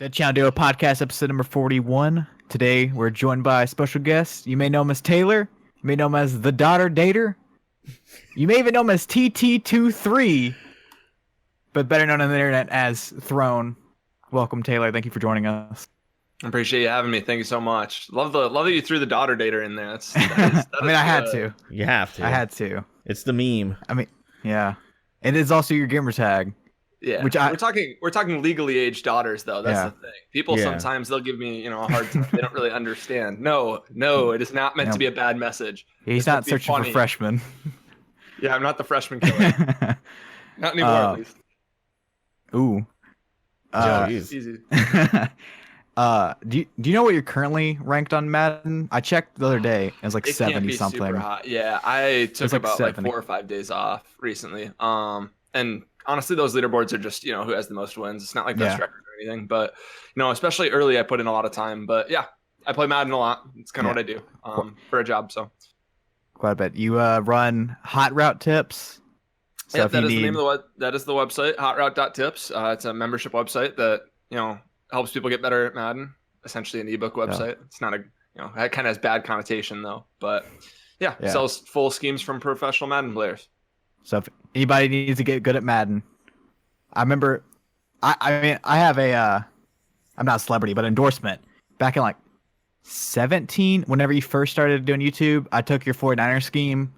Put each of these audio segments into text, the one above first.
Dead Channel Duo podcast episode number 41. Today we're joined by a special guest. You may know him as Taylor. You may know him as the Daughter Dater. You may even know him as TT23, but better known on the internet as Throne. Welcome, Taylor. Thank you for joining us. I appreciate you having me. Thank you so much. Love that you threw the Daughter Dater in there. I had to. You have to. I had to. It's the meme. I mean, yeah. It is also your gamer tag. Yeah, we're talking legally aged daughters though. That's the thing. People sometimes they'll give me a hard time. They don't really understand. No, it is not meant to be a bad message. He's not searching for freshmen. Yeah, I'm not the freshman killer. Not anymore, at least. Ooh. Easy. Do you know what you're currently ranked on Madden? I checked the other day. It was like 70 something. Super hot. Yeah, I took about 70. 4 or 5 days off recently. And honestly, those leaderboards are just, who has the most wins. It's not like best record or anything, but especially early, I put in a lot of time. But yeah, I play Madden a lot. It's kind of what I do for a job. So quite a bit. You run hot route tips. So yeah, that is the name of that is the website, hotroute.tips. It's a membership website that helps people get better at Madden. Essentially, an ebook website. It's not it kind of has bad connotation though. But yeah, sells full schemes from professional Madden players. So if anybody needs to get good at Madden, I remember, I have I'm not a celebrity, but endorsement. Back in like 17, whenever you first started doing YouTube, I took your 49er scheme,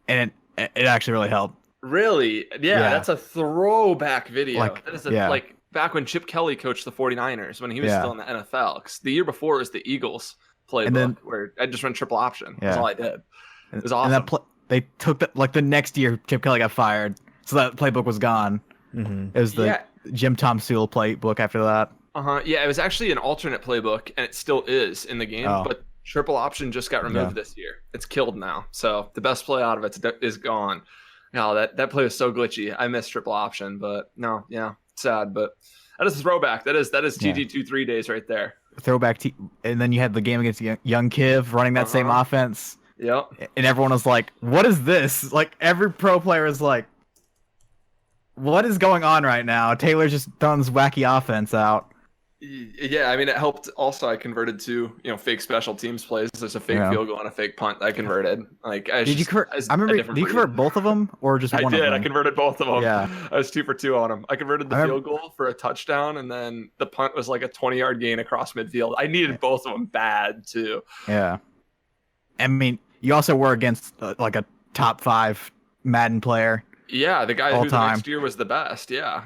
and it actually really helped. Really? Yeah, that's a throwback video. Like, that is like back when Chip Kelly coached the 49ers, when he was still in the NFL. 'Cause the year before was the Eagles playbook, where I just ran triple option. That's all I did. It was awesome. They took the next year, Chip Kelly got fired, so that playbook was gone. Mm-hmm. It was the Jim Tom Sewell playbook after that. Yeah, it was actually an alternate playbook, and it still is in the game. But triple option just got removed this year. It's killed now, so the best play out of it is gone. No, that play was so glitchy. I missed triple option, but sad. But that is a throwback. That is TT23 days right there. Throwback, and then you had the game against Young Kiv running that same offense. Yep. And everyone was like, what is this? Like, every pro player is like, what is going on right now? Taylor just throwing this wacky offense out. Yeah, I mean, it helped. Also, I converted to fake special teams plays. There's a fake field goal and a fake punt I converted. Like, did you convert both of them or just one of them? I did. I converted both of them. Yeah, I was 2 for 2 on them. I converted the field goal for a touchdown, and then the punt was like a 20-yard gain across midfield. I needed both of them bad too. Yeah, I mean, you also were against like a top 5 Madden player. Yeah, the guy who the next year was the best. Yeah,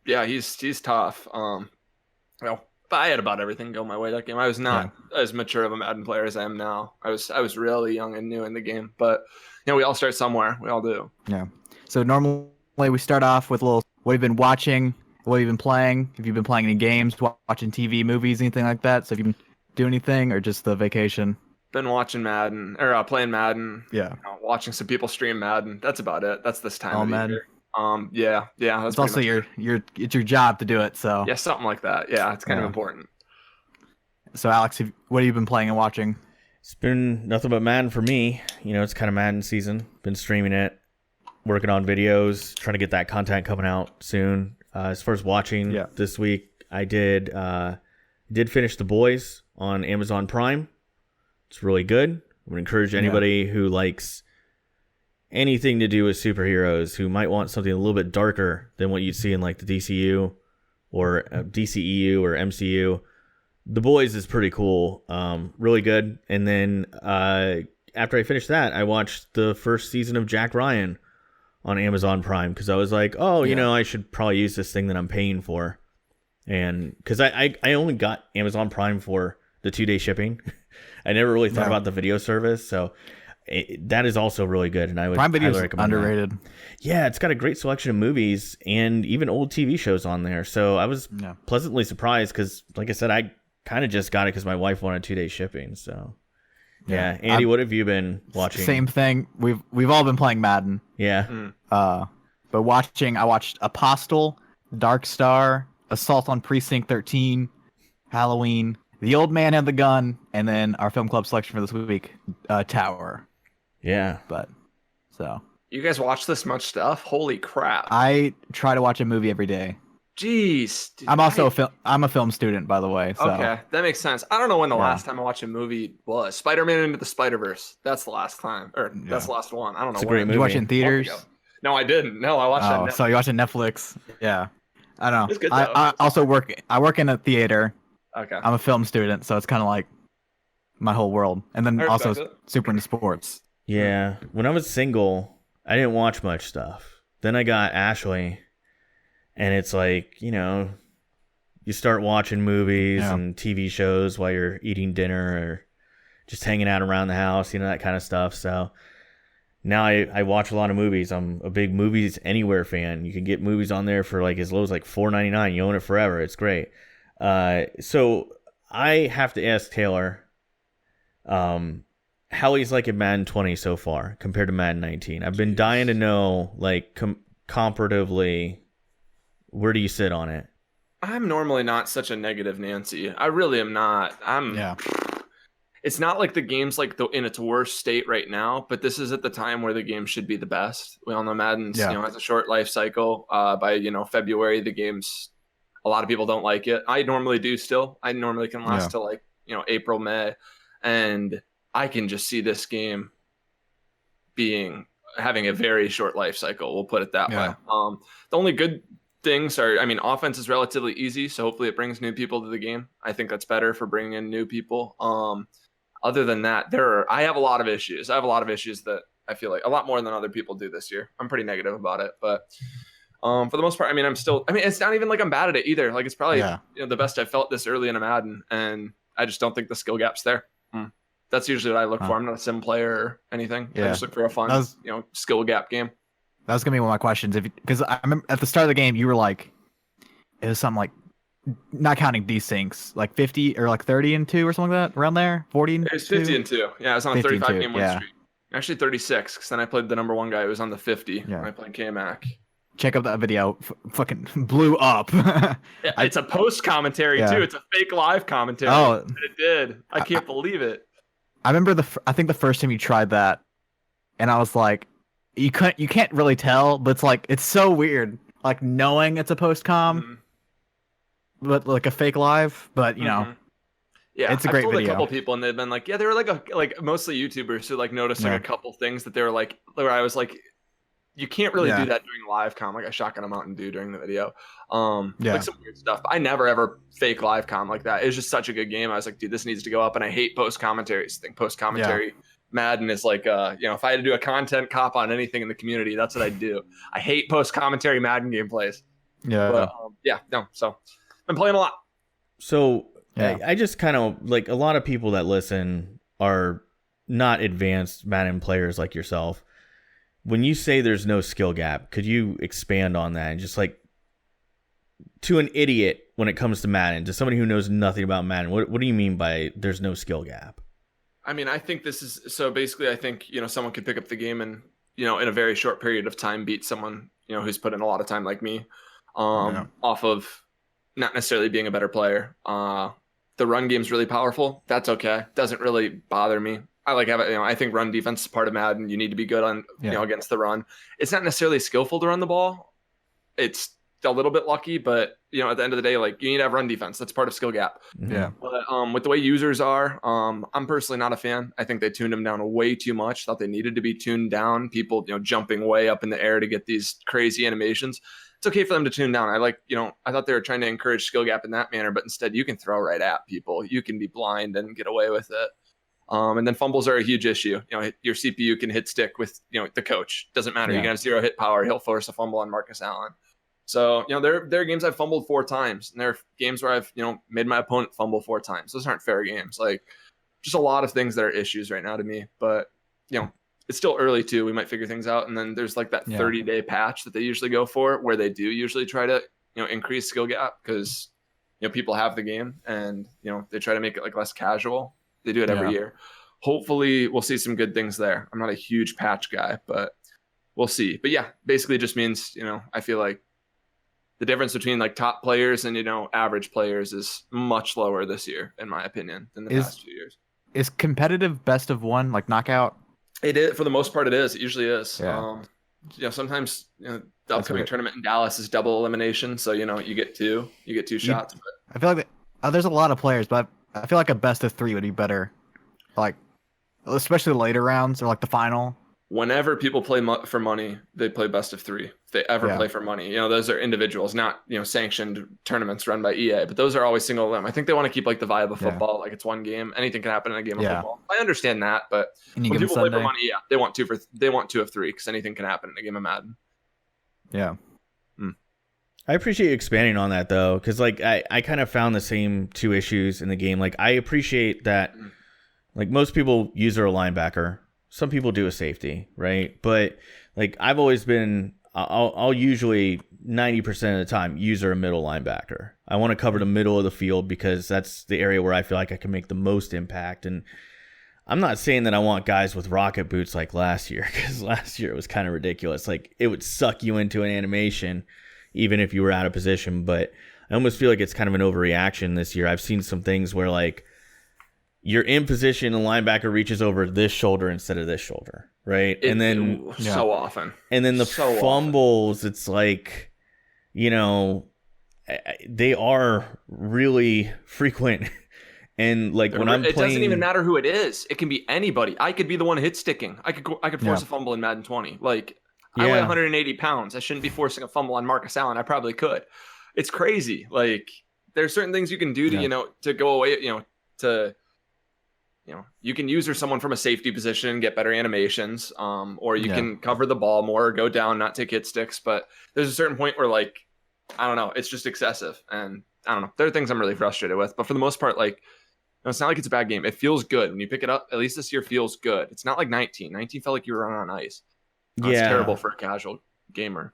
he's tough. But I had about everything go my way that game. I was not as mature of a Madden player as I am now. I was really young and new in the game, but we all start somewhere. We all do. Yeah. So normally we start off with a little what you've been watching, what you've been playing. If you've been playing any games, watching TV, movies, anything like that. So if you've been doing anything or just the vacation. Been watching Madden or playing Madden. Yeah. Watching some people stream Madden. That's about it. That's this time of Madden. year. Yeah. That's it's also it's your job to do it. So yeah, something like that. Yeah, it's kind of important. So Alex, what have you been playing and watching? It's been nothing but Madden for me. It's kind of Madden season. Been streaming it, working on videos, trying to get that content coming out soon. As far as watching this week, I did finish The Boys on Amazon Prime. It's really good. I would encourage anybody who likes anything to do with superheroes, who might want something a little bit darker than what you'd see in like the DCU or DCEU or MCU. The Boys is pretty cool, really good. And then after I finished that, I watched the first season of Jack Ryan on Amazon Prime because I was like, I should probably use this thing that I'm paying for. And because I only got Amazon Prime for the 2-day shipping. I never really thought about the video service, so that is also really good, and I would Prime Video is underrated. Yeah, it's got a great selection of movies and even old TV shows on there. So I was pleasantly surprised because, like I said, I kind of just got it because my wife wanted 2-day shipping. So yeah, Andy, what have you been watching? Same thing. We've all been playing Madden. Yeah. But I watched Apostle, Dark Star, Assault on Precinct 13, Halloween, The Old Man Had the Gun, and then our film club selection for this week, Tower. Yeah. So you guys watch this much stuff? Holy crap. I try to watch a movie every day. Jeez. Dude, I'm a film student, by the way. So. Okay, that makes sense. I don't know when the last time I watched a movie was. Spider-Man Into the Spider-Verse. That's the last time, or that's the last one. I don't know. It's a great movie. Did you watch it in theaters? No, I didn't. No, I watched it on Netflix. So you watched it on Netflix? Yeah. I don't know. It's good, I also work in a theater. Okay. I'm a film student, so it's kind of like my whole world. And then also super into sports. Yeah. When I was single, I didn't watch much stuff. Then I got Ashley, and it's like, you know, you start watching movies and TV shows while you're eating dinner or just hanging out around the house, you know, that kind of stuff. So now I watch a lot of movies. I'm a big Movies Anywhere fan. You can get movies on there for like as low as like $4.99. You own it forever. It's great. So I have to ask Taylor, how he's like in Madden 20 so far compared to Madden 19. I've been dying to know, like, comparatively, where do you sit on it? I'm normally not such a negative Nancy. I really am not. It's not like the game's like in its worst state right now, but this is at the time where the game should be the best. We all know Madden's has a short life cycle. By February, the game's, a lot of people don't like it. I normally do still. I normally can last till like April, May, and I can just see this game having a very short life cycle. We'll put it that way. The only good things are, offense is relatively easy, so hopefully it brings new people to the game. I think that's better for bringing in new people. Other than that, I have a lot of issues. I have a lot of issues that I feel like a lot more than other people do this year. I'm pretty negative about it, but for the most part, I'm still. It's not even like I'm bad at it either. Like, it's probably the best I've felt this early in a Madden, and I just don't think the skill gap's there. That's usually what I look for. I'm not a sim player or anything. I just look for a fun, skill gap game. That was gonna be one of my questions. Because I remember at the start of the game, you were like, it was something like, not counting desyncs, like 50 or like 30 and 2 or something like that, around there. 40 and 2. It was 50 and 2. Yeah, I was on a 35 game win streak. Actually 36, because then I played the number one guy who was on the 50 when I played K-Mac. Check out that video. Fucking blew up. It's a post commentary too. It's a fake live commentary. Oh, it did. I can't believe it. I remember I think the first time you tried that, and I was like, you can't really tell, but it's like, it's so weird, like knowing it's a post com, but like a fake live. But yeah, it's a great video. I've told a couple people, and they've been like, they were like mostly YouTubers who like noticed like a couple things that they were like, where I was like, you can't really do that during live com, like a shotgun a Mountain Dew during the video. Like some weird stuff. But I never ever fake live com like that. It was just such a good game. I was like, dude, this needs to go up. And I hate post commentaries. I think post commentary Madden is like, if I had to do a content cop on anything in the community, that's what I'd do. I hate post commentary Madden gameplays. So I'm playing a lot. So I just kind of like, a lot of people that listen are not advanced Madden players like yourself. When you say there's no skill gap, could you expand on that? And just like, to an idiot when it comes to Madden, to somebody who knows nothing about Madden, what do you mean by there's no skill gap? I think this is, so basically I think, someone could pick up the game and, in a very short period of time, beat someone, who's put in a lot of time like me, off of not necessarily being a better player. The run game's really powerful. That's okay. Doesn't really bother me. I like having, I think run defense is part of Madden. You need to be good on, against the run. It's not necessarily skillful to run the ball. It's a little bit lucky, but at the end of the day, like, you need to have run defense. That's part of skill gap. Yeah. But with the way users are, I'm personally not a fan. I think they tuned them down way too much. Thought they needed to be tuned down. People, jumping way up in the air to get these crazy animations. It's okay for them to tune down. I thought they were trying to encourage skill gap in that manner, but instead you can throw right at people. You can be blind and get away with it. And then fumbles are a huge issue. Your CPU can hit stick with, the coach. Doesn't matter. You can have 0 hit power. He'll force a fumble on Marcus Allen. So, there are games I've fumbled 4 times, and there are games where I've, made my opponent fumble 4 times. Those aren't fair games. Like, just a lot of things that are issues right now to me. But, it's still early too. We might figure things out. And then there's like that 30-day patch that they usually go for, where they do usually try to, increase skill gap because, people have the game and, they try to make it like less casual. They do it every year. Hopefully we'll see some good things there. I'm not a huge patch guy, but we'll see. But basically it just means, I feel like the difference between like top players and, average players is much lower this year, in my opinion, than the past 2 years. Is competitive best of one, like knockout? It is, for the most part it is. It usually is. Yeah. Sometimes, the upcoming tournament in Dallas is double elimination, so you get two shots. I feel like there's a lot of players, but I feel like a best of 3 would be better, like especially the later rounds or like the final. Whenever people play for money, they play best of 3. If they ever play for money, those are individuals, not sanctioned tournaments run by EA. But those are always single limb. I think they want to keep like the vibe of football, like it's one game. Anything can happen in a game of football. I understand that, but when people play for money, they want 2 of 3 because anything can happen in a game of Madden. Yeah. I appreciate you expanding on that though, because like I kind of found the same 2 issues in the game. Like I appreciate that, like most people use a linebacker. Some people do a safety, right? But like I've always been, I'll usually 90% of the time use a middle linebacker. I want to cover the middle of the field because that's the area where I feel like I can make the most impact. And I'm not saying that I want guys with rocket boots like last year, because last year it was kind of ridiculous. Like it would suck you into an animation even if you were out of position. But I almost feel like it's kind of an overreaction this year. I've seen some things where like you're in position, the linebacker reaches over this shoulder instead of this shoulder, right? And then so often. And then the fumbles, it's like, they are really frequent. And like when I'm playing, it doesn't even matter who it is. It can be anybody. I could be the one hit sticking. I could force a fumble in Madden 20. Like I weigh 180 pounds. I shouldn't be forcing a fumble on Marcus Allen. I probably could. It's crazy. Like there's certain things you can do to to go away. You can use someone from a safety position, get better animations, or you can cover the ball more, go down, not take hit sticks. But there's a certain point where, like, I don't know, it's just excessive. And I don't know. There are things I'm really frustrated with. But for the most part, like, it's not like it's a bad game. It feels good. When you pick it up, at least this year feels good. It's not like 19. 19 felt like you were running on ice. It's terrible for a casual gamer.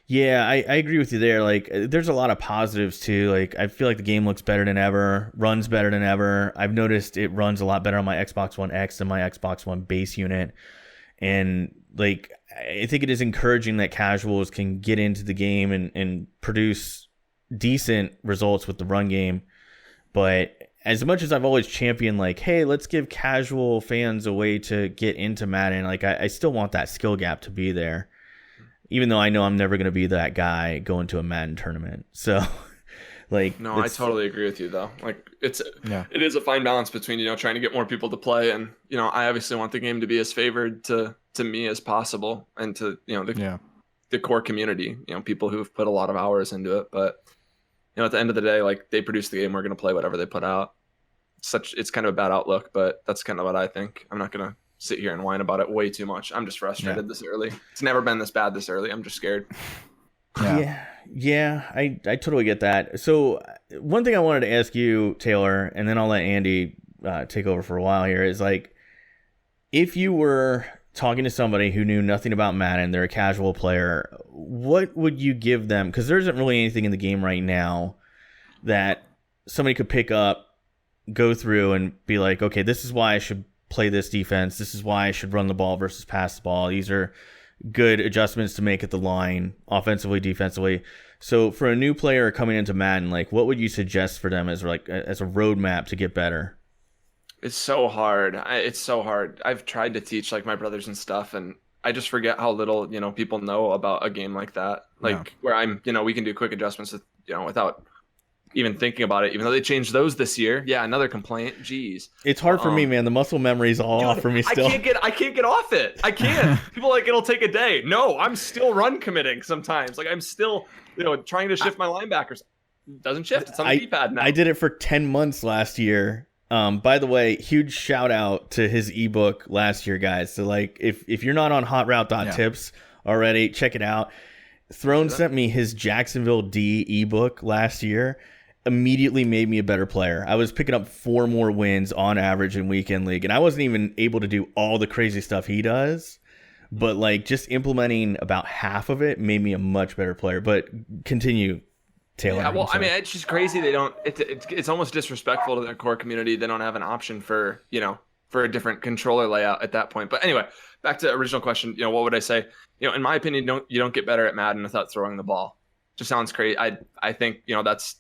Yeah, I agree with you there. Like, there's a lot of positives too. Like, I feel like the game looks better than ever, runs better than ever. I've noticed it runs a lot better on my Xbox One X than my Xbox One base unit. And like, I think it is encouraging that casuals can get into the game and produce decent results with the run game. But as much as I've always championed, like, hey, let's give casual fans a way to get into Madden, like, I still want that skill gap to be there. Even though I know I'm never going to be that guy going to a Madden tournament. So, like... No, I totally agree with you, though. Like, it is a fine balance between, trying to get more people to play. And, I obviously want the game to be as favored to me as possible. And to, the core community, people who've put a lot of hours into it. But, at the end of the day, like, they produce the game. We're going to play whatever they put out. It's kind of a bad outlook, but that's kind of what I think. I'm not going to sit here and whine about it way too much. I'm just frustrated this early. It's never been this bad this early. I'm just scared. Yeah, I totally get that. So one thing I wanted to ask you, Taylor, and then I'll let Andy take over for a while here, is like, if you were talking to somebody who knew nothing about Madden, they're a casual player, what would you give them? Because there isn't really anything in the game right now that somebody could pick up, go through, and be like, okay, this is why I should play this defense. This is why I should run the ball versus pass the ball. These are good adjustments to make at the line, offensively, defensively. So for a new player coming into Madden, like, what would you suggest for them as a roadmap to get better? It's so hard. It's so hard. I've tried to teach like my brothers and stuff, and I just forget how little people know about a game like that. Like where I'm, we can do quick adjustments, without even thinking about it, even though they changed those this year. Yeah, another complaint. Jeez. It's hard for me, man. The muscle memory is all off for me still. I can't get off it. I can't. People are like, it'll take a day. No, I'm still run committing sometimes. Like I'm still, trying to shift my linebackers. It doesn't shift. It's on the D-pad now. I did it for 10 months last year. By the way, huge shout out to his ebook last year, guys. So like if you're not on hotroute.tips already, check it out. Throne sent me his Jacksonville D ebook last year. Immediately made me a better player. I was picking up 4 more wins on average in weekend league, and I wasn't even able to do all the crazy stuff he does, but like just implementing about half of it made me a much better player. But continue, Taylor. Yeah, well, I mean, it's just crazy. They don't. It's almost disrespectful to their core community. They don't have an option for for a different controller layout at that point. But anyway, back to the original question. What would I say? In my opinion, you don't get better at Madden without throwing the ball. Just sounds crazy. I think that's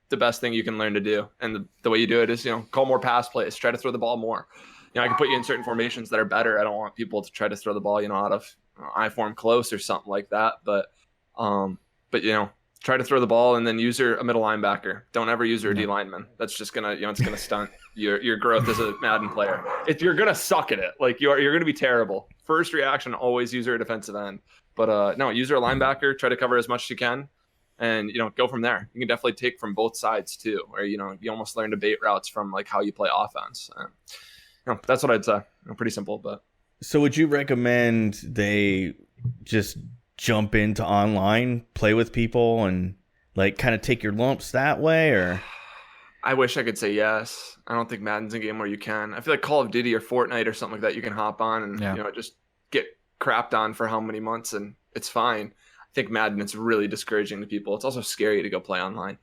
the best thing you can learn to do, and the way you do it is call more pass plays, try to throw the ball more. I can put you in certain formations that are better. I don't want people to try to throw the ball out of I form close or something like that, but But try to throw the ball and then use a middle linebacker. Don't ever use your D lineman. That's just gonna, it's gonna stunt your growth as a Madden player. If you're gonna suck at it, like you're gonna be terrible. First reaction, always use your defensive end. But no, use your linebacker. Try to cover as much as you can, and go from there. You can definitely take from both sides too, where you almost learn to bait routes from like how you play offense. That's what I'd say. Pretty simple, but. So would you recommend they just jump into online, play with people, and like kind of take your lumps that way? Or I wish I could say yes. I don't think Madden's a game where you can. I feel like Call of Duty or Fortnite or something like that, you can hop on and just get crapped on for how many months and it's fine. I think Madden, it's really discouraging to people. It's also scary to go play online.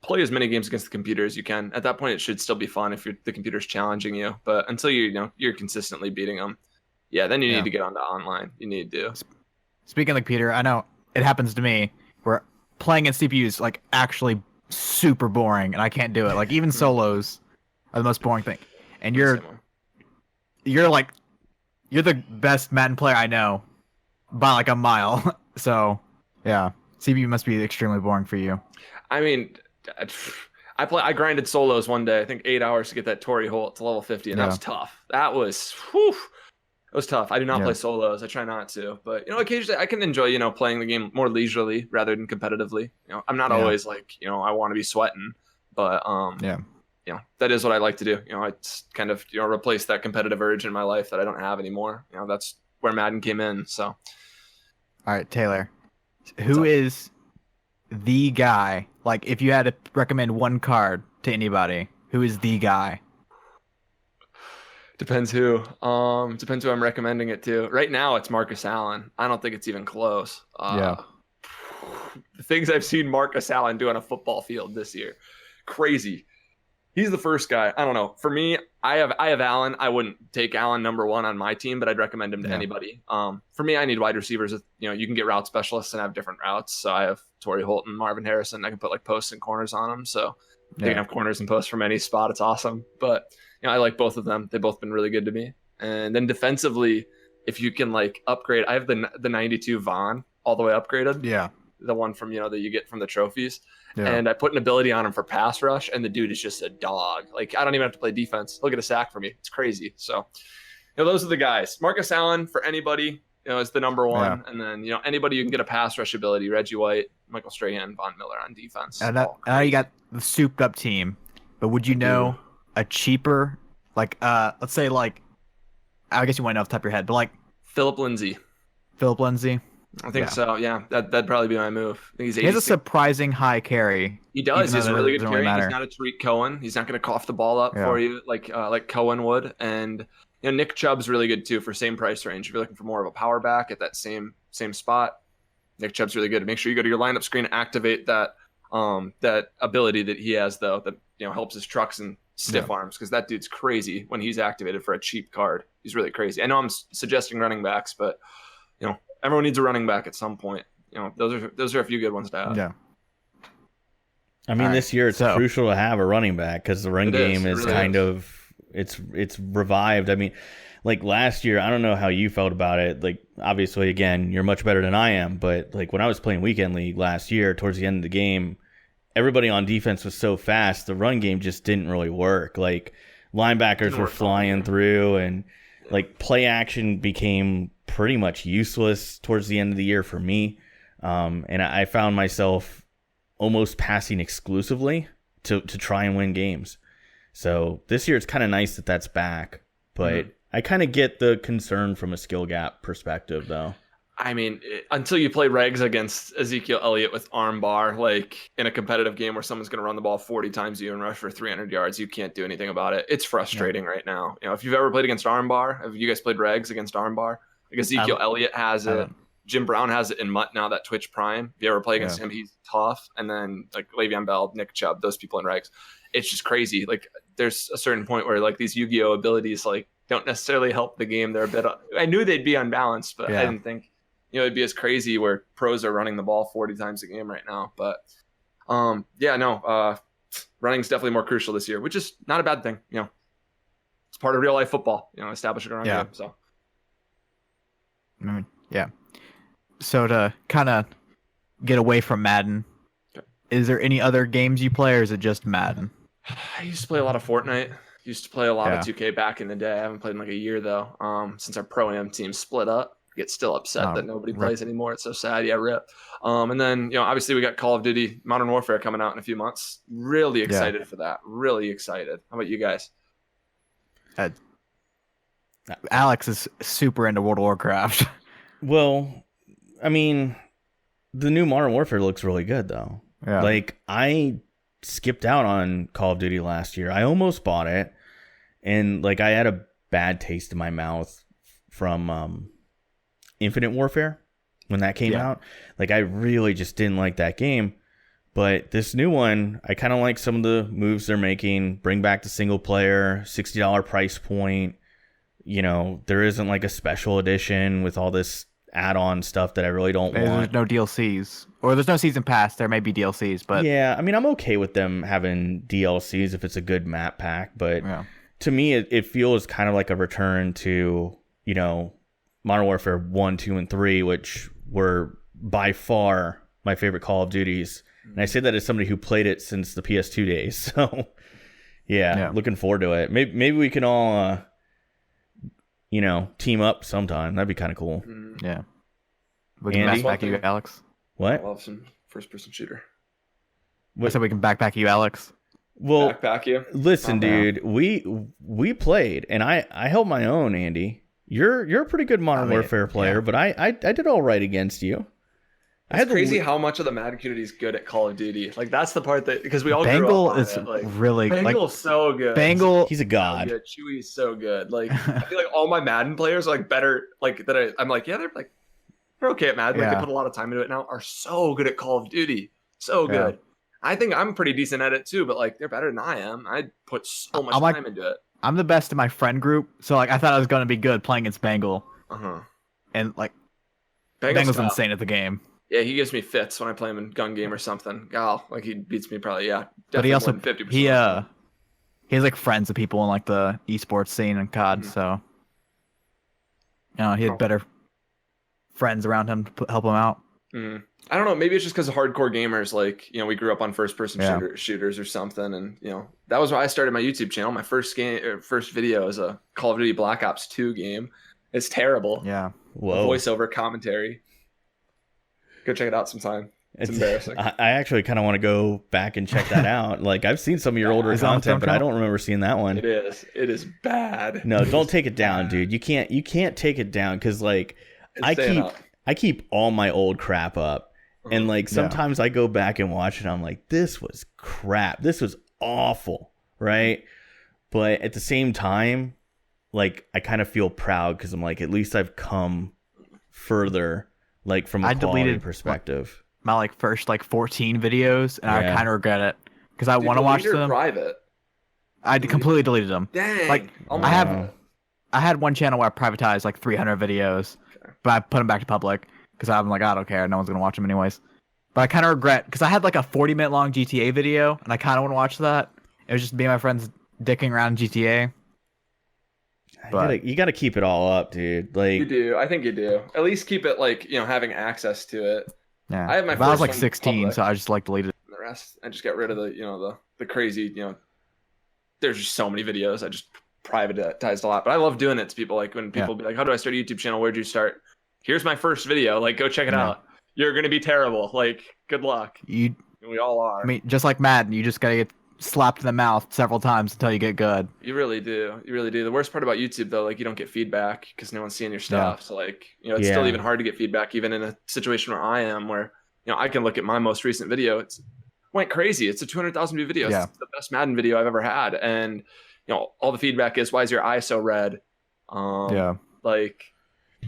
Play as many games against the computer as you can. At that point, it should still be fun if the computer's challenging you. But until you're consistently beating them, then you need to get onto online. You need to. Speaking of the computer, I know it happens to me where playing in CPU is like actually super boring, and I can't do it. Like even solos are the most boring thing. And you're the best Madden player I know by like a mile. So yeah, CPU must be extremely boring for you. I mean, I grinded solos one day. I think 8 hours to get that Torrey Holt to level 50, and that was tough. That was, it was tough. I do not play solos. I try not to, but occasionally I can enjoy playing the game more leisurely rather than competitively. I'm not always like I want to be sweating, but that is what I like to do. It's kind of replace that competitive urge in my life that I don't have anymore. That's where Madden came in. So, all right, Taylor, who is the guy? Like, if you had to recommend one card to anybody, who is the guy? Depends who. Depends who I'm recommending it to. Right now, it's Marcus Allen. I don't think it's even close. The things I've seen Marcus Allen do on a football field this year, crazy. He's the first guy. I don't know. For me, I have Allen. I wouldn't take Allen number one on my team, but I'd recommend him to anybody. For me, I need wide receivers. You can get route specialists and have different routes. So I have Torrey Holt and Marvin Harrison. I can put like posts and corners on them. So they can have corners and posts from any spot. It's awesome. But I like both of them. They've both been really good to me. And then defensively, if you can like upgrade, I have the 92 Vaughn all the way upgraded. Yeah. The one from that you get from the trophies. Yeah. And I put an ability on him for pass rush, and the dude is just a dog. Like, I don't even have to play defense. He'll get a sack for me. It's crazy. So, those are the guys. Marcus Allen, for anybody, is the number one. Yeah. And then, anybody you can get a pass rush ability, Reggie White, Michael Strahan, Von Miller on defense. And now you got the souped up team. But would you know a cheaper, like, let's say, like, I guess you might know off the top of your head, but like Philip Lindsay. I think so. Yeah, that'd probably be my move. I think he has a surprising high carry. He does. He's a really good carry. He's not a Tariq Cohen. He's not going to cough the ball up for you like Cohen would. And Nick Chubb's really good too for same price range. If you're looking for more of a power back at that same spot, Nick Chubb's really good. Make sure you go to your lineup screen, activate that ability that he has though that helps his trucks and stiff arms, because that dude's crazy when he's activated for a cheap card. He's really crazy. I know I'm suggesting running backs, but everyone needs a running back at some point. Those are a few good ones to have. Yeah. I mean, this year it's crucial to have a running back because the run game is really kind of it's revived. I mean, like last year, I don't know how you felt about it. Like, obviously, again, you're much better than I am, but like when I was playing weekend league last year, towards the end of the game, everybody on defense was so fast, the run game just didn't really work. Like linebackers were flying through, and like play action became pretty much useless towards the end of the year for me. And I found myself almost passing exclusively to try and win games. So this year it's kind of nice that that's back, but I kind of get the concern from a skill gap perspective though. I mean, until you play regs against Ezekiel Elliott with armbar, like in a competitive game where someone's going to run the ball 40 times you and rush for 300 yards, you can't do anything about it. It's frustrating right now. If you've ever played against armbar, have you guys played regs against armbar? Like Ezekiel Elliott has it. Jim Brown has it in Mutt now, that Twitch Prime. If you ever play against him, he's tough. And then like Le'Veon Bell, Nick Chubb, those people in regs. It's just crazy. Like there's a certain point where like these Yu-Gi-Oh abilities like don't necessarily help the game. They're a bit. I knew they'd be unbalanced, but I didn't think it'd be as crazy where pros are running the ball 40 times a game right now. But running's definitely more crucial this year, which is not a bad thing. It's part of real life football. Establishing a run game. So. Yeah. So to kind of get away from Madden, is there any other games you play, or is it just Madden? I used to play a lot of Fortnite. Used to play a lot of 2K back in the day. I haven't played in like a year though. Since our Pro-Am team split up. Get still upset that nobody plays anymore. It's so sad. Yeah, rip. And then, obviously we got Call of Duty Modern Warfare coming out in a few months. Really excited for that. Really excited. How about you guys? Alex is super into World of Warcraft. Well, I mean, the new Modern Warfare looks really good though. Yeah. Like, I skipped out on Call of Duty last year. I almost bought it, and like I had a bad taste in my mouth from Infinite Warfare when that came out. Like, I really just didn't like that game. But this new one, I kind of like some of the moves they're making. Bring back the single player, $60 price point. There isn't like a special edition with all this add-on stuff that I really don't want. There's no DLCs. Or there's no season pass. There may be DLCs, but... Yeah, I mean, I'm okay with them having DLCs if it's a good map pack. But to me, it feels kind of like a return to, Modern Warfare 1, 2, and 3, which were by far my favorite Call of Duties. And I say that as somebody who played it since the PS2 days. So, looking forward to it. Maybe we can all, team up sometime. That'd be kind of cool. Yeah. We can backpack you, Alex. What? I love some first-person shooter. I said we can backpack you, Alex. Well, backpack you? Listen, dude, we played, and I held my own, Andy. You're a pretty good Modern Warfare player, but I did all right against you. It's crazy how much of the Madden community is good at Call of Duty. Like, that's the part that, because we all Bangle grew up on is it. Like, really Bangle's so good. Bangle, he's a god. So Chewy's so good. Like, I feel like all my Madden players are like better. Like that, I'm like, they're okay at Madden. Like, they put a lot of time into it now. Are so good at Call of Duty. So good. I think I'm pretty decent at it too, but like they're better than I am. I put so much time into it. I'm the best in my friend group, so like I thought I was gonna be good playing against Bangle. And like Bangle's insane at the game. Yeah, he gives me fits when I play him in gun game or something. God, like he beats me probably. Yeah, but he also 50%. He has like friends of people in like the esports scene and COD, so he had better friends around him to help him out. I don't know. Maybe it's just because of hardcore gamers. Like, we grew up on first-person shooters or something, and that was why I started my YouTube channel. My first video is a Call of Duty Black Ops 2 game. It's terrible. Yeah. Whoa. Voiceover commentary. Go check it out sometime. It's embarrassing. I actually kind of want to go back and check that out. Like, I've seen some of your older content, but I don't remember seeing that one. It is bad. No, don't take it down, dude. You can't take it down because like I keep all my old crap up. And like sometimes I go back and watch it and I'm like, this was crap. This was awful, right? But at the same time, like I kind of feel proud because I'm like, at least I've come further, like from a quality perspective. My first 14 videos, and I kind of regret it because I want to watch them. Private. I completely deleted them. Dang. I had one channel where I privatized 300 videos, but I put them back to public. Because I'm like, I don't care. No one's going to watch them anyways. But I kind of regret, because I had a 40-minute long GTA video, and I kind of want to watch that. It was just me and my friends dicking around in GTA. But you got to keep it all up, dude. You do. I think you do. At least keep it having access to it. Yeah. I had my first I was 16, public, so I just deleted it. The rest, I just got rid of the crazy, there's just so many videos. I just privatized a lot. But I love doing it to people. Like when people be like, how do I start a YouTube channel? Where'd you start? Here's my first video. Go check it out. You're going to be terrible. Good luck. We all are. I mean, just like Madden, you just got to get slapped in the mouth several times until you get good. You really do. You really do. The worst part about YouTube, though, you don't get feedback because no one's seeing your stuff. Yeah. So, it's still even hard to get feedback, even in a situation where I am, where, I can look at my most recent video. It went crazy. It's a 200,000 view video. Yeah. It's the best Madden video I've ever had. And, all the feedback is, why is your eye so red?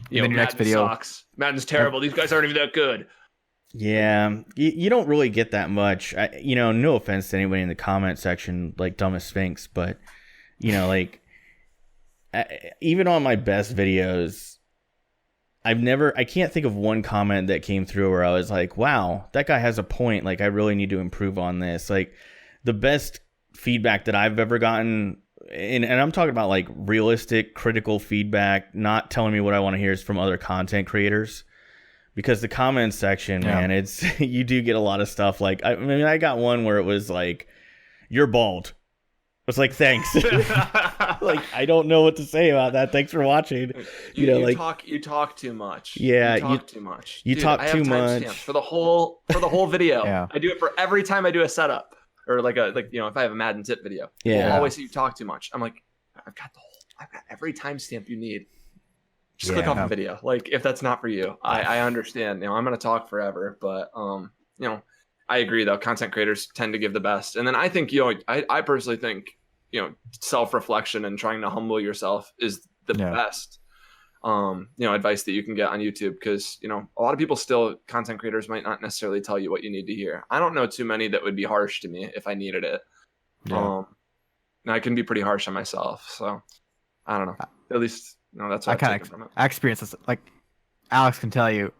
Your next video sucks. Madden's terrible. These guys aren't even that good. Yeah, you don't really get that much. No offense to anybody in the comment section, Dumbest Sphinx, but even on my best videos, I can't think of one comment that came through where I was like, wow, that guy has a point. I really need to improve on this. The best feedback that I've ever gotten. And I'm talking about realistic, critical feedback, not telling me what I want to hear is from other content creators. because the comments section, man, it's you do get a lot of stuff. Like, I mean, I got one where it was like, "You're bald." I was like, "Thanks." Like, I don't know what to say about that. Thanks for watching. You talk too much. Yeah, you talk too much. You talk too much for the whole video. Yeah. I do it for every time I do a setup or if I have a Madden tip video. Yeah. People always say you talk too much. I'm like, I've got every timestamp you need. Just click off the video. Like, if that's not for you, I understand. I'm gonna talk forever, but I agree though. Content creators tend to give the best, and then I think I personally think self-reflection and trying to humble yourself is the best advice that you can get on YouTube, because a lot of people still, content creators, might not necessarily tell you what you need to hear. I don't know too many that would be harsh to me if I needed it. And I can be pretty harsh on myself, so I don't know. At least that's what I've taken from it. I experience this. Like Alex can tell you,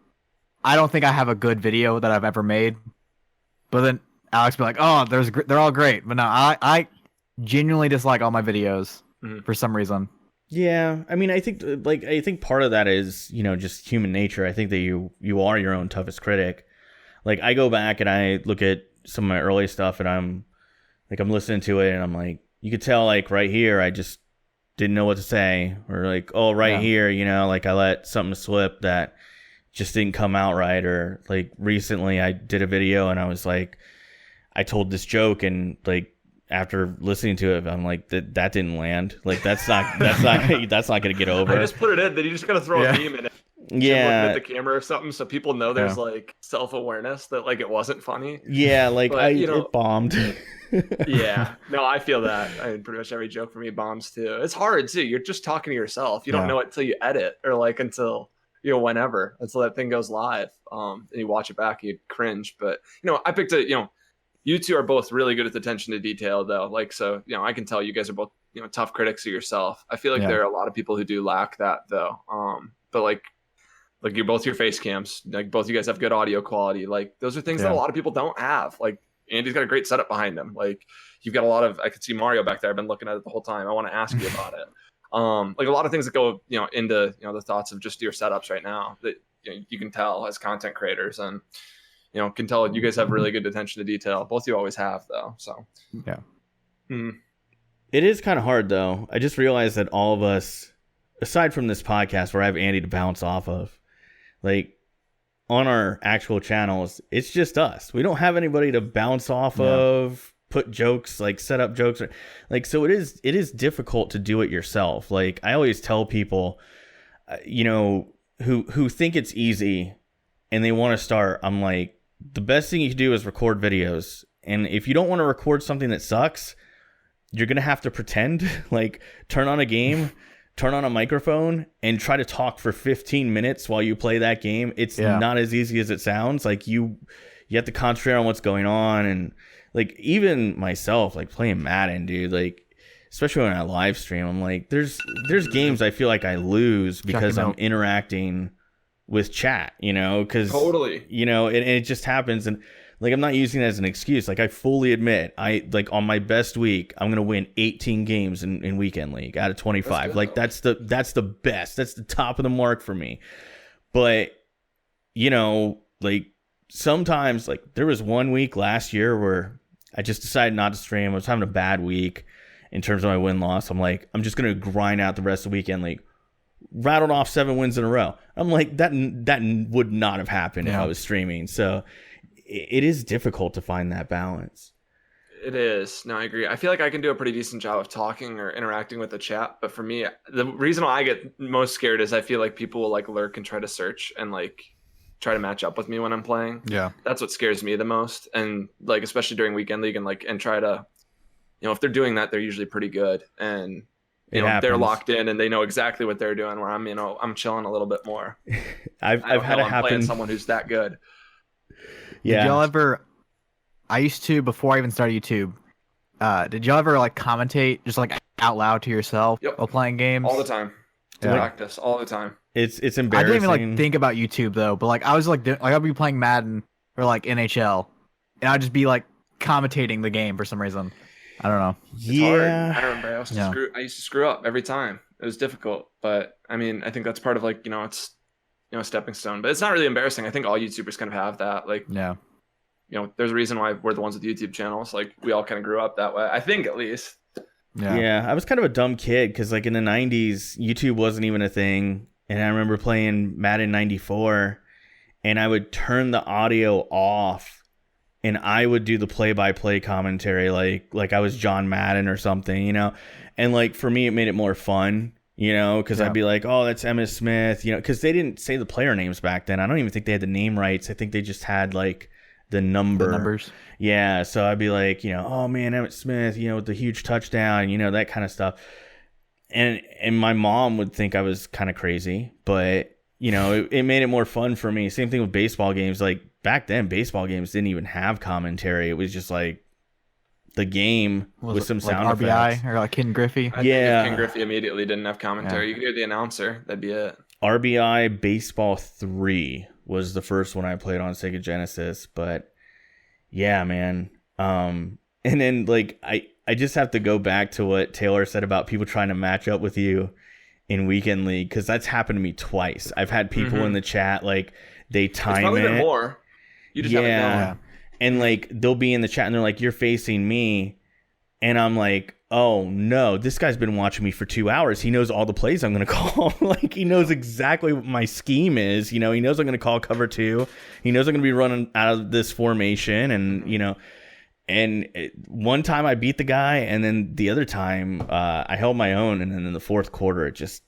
I don't think I have a good video that I've ever made. But then Alex be like, "Oh, they're all great." But no, I genuinely dislike all my videos for some reason. Yeah, I mean, I think part of that is just human nature. I think that you are your own toughest critic. Like, I go back and I look at some of my early stuff, and I'm listening to it, and I'm like, you could tell, like, right here, I just didn't know what to say, or like, oh, right here, like, I let something slip that just didn't come out right. Or like, recently I did a video and I was like, I told this joke, and like, after listening to it, I'm like, that didn't land. Like, that's not going to get over. I just put it in, then you just got to throw a meme in it. Yeah, looking at the camera or something, so people know there's like self-awareness that like it wasn't funny. Yeah, like, but, it bombed. Yeah, no, I feel that. I mean, pretty much every joke for me bombs too. It's hard too. You're just talking to yourself. You don't know it until you edit, or like until whenever, until that thing goes live. And you watch it back, you cringe. But I picked you two are both really good at the attention to detail, though. Like, so I can tell you guys are both tough critics of yourself. I feel like there are a lot of people who do lack that, though. But like you're both your face cams. Like, both you guys have good audio quality. Like, those are things that a lot of people don't have. Like, Andy's got a great setup behind him. Like, you've got a lot of. I could see Mario back there. I've been looking at it the whole time. I want to ask you about it. Like, a lot of things that go into the thoughts of just your setups right now that you can tell as content creators, and can tell you guys have really good attention to detail. Both you always have, though. So It is kind of hard, though. I just realized that all of us, aside from this podcast where I have Andy to bounce off of, like, on our actual channels, it's just us. We don't have anybody to bounce off of, put jokes, like set up jokes, or like, so it is difficult to do it yourself. Like, I always tell people, who think it's easy and they want to start, I'm like, the best thing you can do is record videos. And if you don't want to record something that sucks, you're going to have to pretend, like, turn on a game, turn on a microphone, and try to talk for 15 minutes while you play that game. It's not as easy as it sounds. Like, you have to concentrate on what's going on. And like, even myself, like, playing Madden, dude, like, especially when I live stream, I'm like, there's games I feel like I lose because I'm interacting with chat, because totally, and it just happens. And like, I'm not using it as an excuse. Like, I fully admit, I like, on my best week, I'm gonna win 18 games in weekend league out of 25. Like, that's the best. That's the top of the mark for me. But like, sometimes, like, there was one week last year where I just decided not to stream. I was having a bad week in terms of my win-loss. I'm like, I'm just gonna grind out the rest of the weekend league. Rattled off 7 wins in a row. I'm like, that would not have happened if I was streaming. So it is difficult to find that balance. It is. No, I agree. I feel like I can do a pretty decent job of talking or interacting with the chat. But for me, the reason why I get most scared is I feel like people will like lurk and try to search and like try to match up with me when I'm playing. Yeah. That's what scares me the most. And like, especially during weekend league, and try to, if they're doing that, they're usually pretty good. And they're locked in and they know exactly what they're doing, where I'm, I'm chilling a little bit more. I've had it happen. Playing someone who's that good. Yeah. Did y'all ever, I used to, before I even started YouTube, did y'all ever like commentate just like out loud to yourself while playing games? All the time. Practice all the time. It's embarrassing. I didn't even like think about YouTube though, but like I was like I'd be playing Madden or like NHL and I'd just be like commentating the game for some reason. I don't know. It's hard. I remember I used to screw up every time. It was difficult, but I mean, I think that's part of like, it's a stepping stone. But it's not really embarrassing. I think all YouTubers kind of have that. Like, yeah. There's a reason why we're the ones with YouTube channels. Like, we all kind of grew up that way. I think, at least. Yeah, I was kind of a dumb kid because, like, in the 90s, YouTube wasn't even a thing. And I remember playing Madden 94, and I would turn the audio off, and I would do the play-by-play commentary like I was John Madden or something, And, like, for me, it made it more fun, because I'd be like, oh, that's Emmitt Smith, because they didn't say the player names back then. I don't even think they had the name rights. I think they just had, like, the numbers. Yeah, so I'd be like, oh man, Emmitt Smith, with the huge touchdown, that kind of stuff. And my mom would think I was kind of crazy, but it made it more fun for me. Same thing with baseball games. Like back then, baseball games didn't even have commentary. It was just like the game with some sound like RBI effects. or like Ken Griffey. I think if Ken Griffey immediately didn't have commentary, you could hear the announcer. That'd be it. RBI Baseball 3 was the first one I played on Sega Genesis, but yeah, man. And then like I just have to go back to what Taylor said about people trying to match up with you in Weekend League, because that's happened to me twice. I've had people in the chat, like, they time it's probably it. been more. You just haven't known. And like they'll be in the chat and they're like, you're facing me, and I'm like, oh no, this guy's been watching me for 2 hours. He knows all the plays I'm gonna call. Like, he knows exactly what my scheme is. He knows I'm gonna call cover 2. He knows I'm gonna be running out of this formation, and and one time I beat the guy, and then the other time I held my own, and then in the fourth quarter it just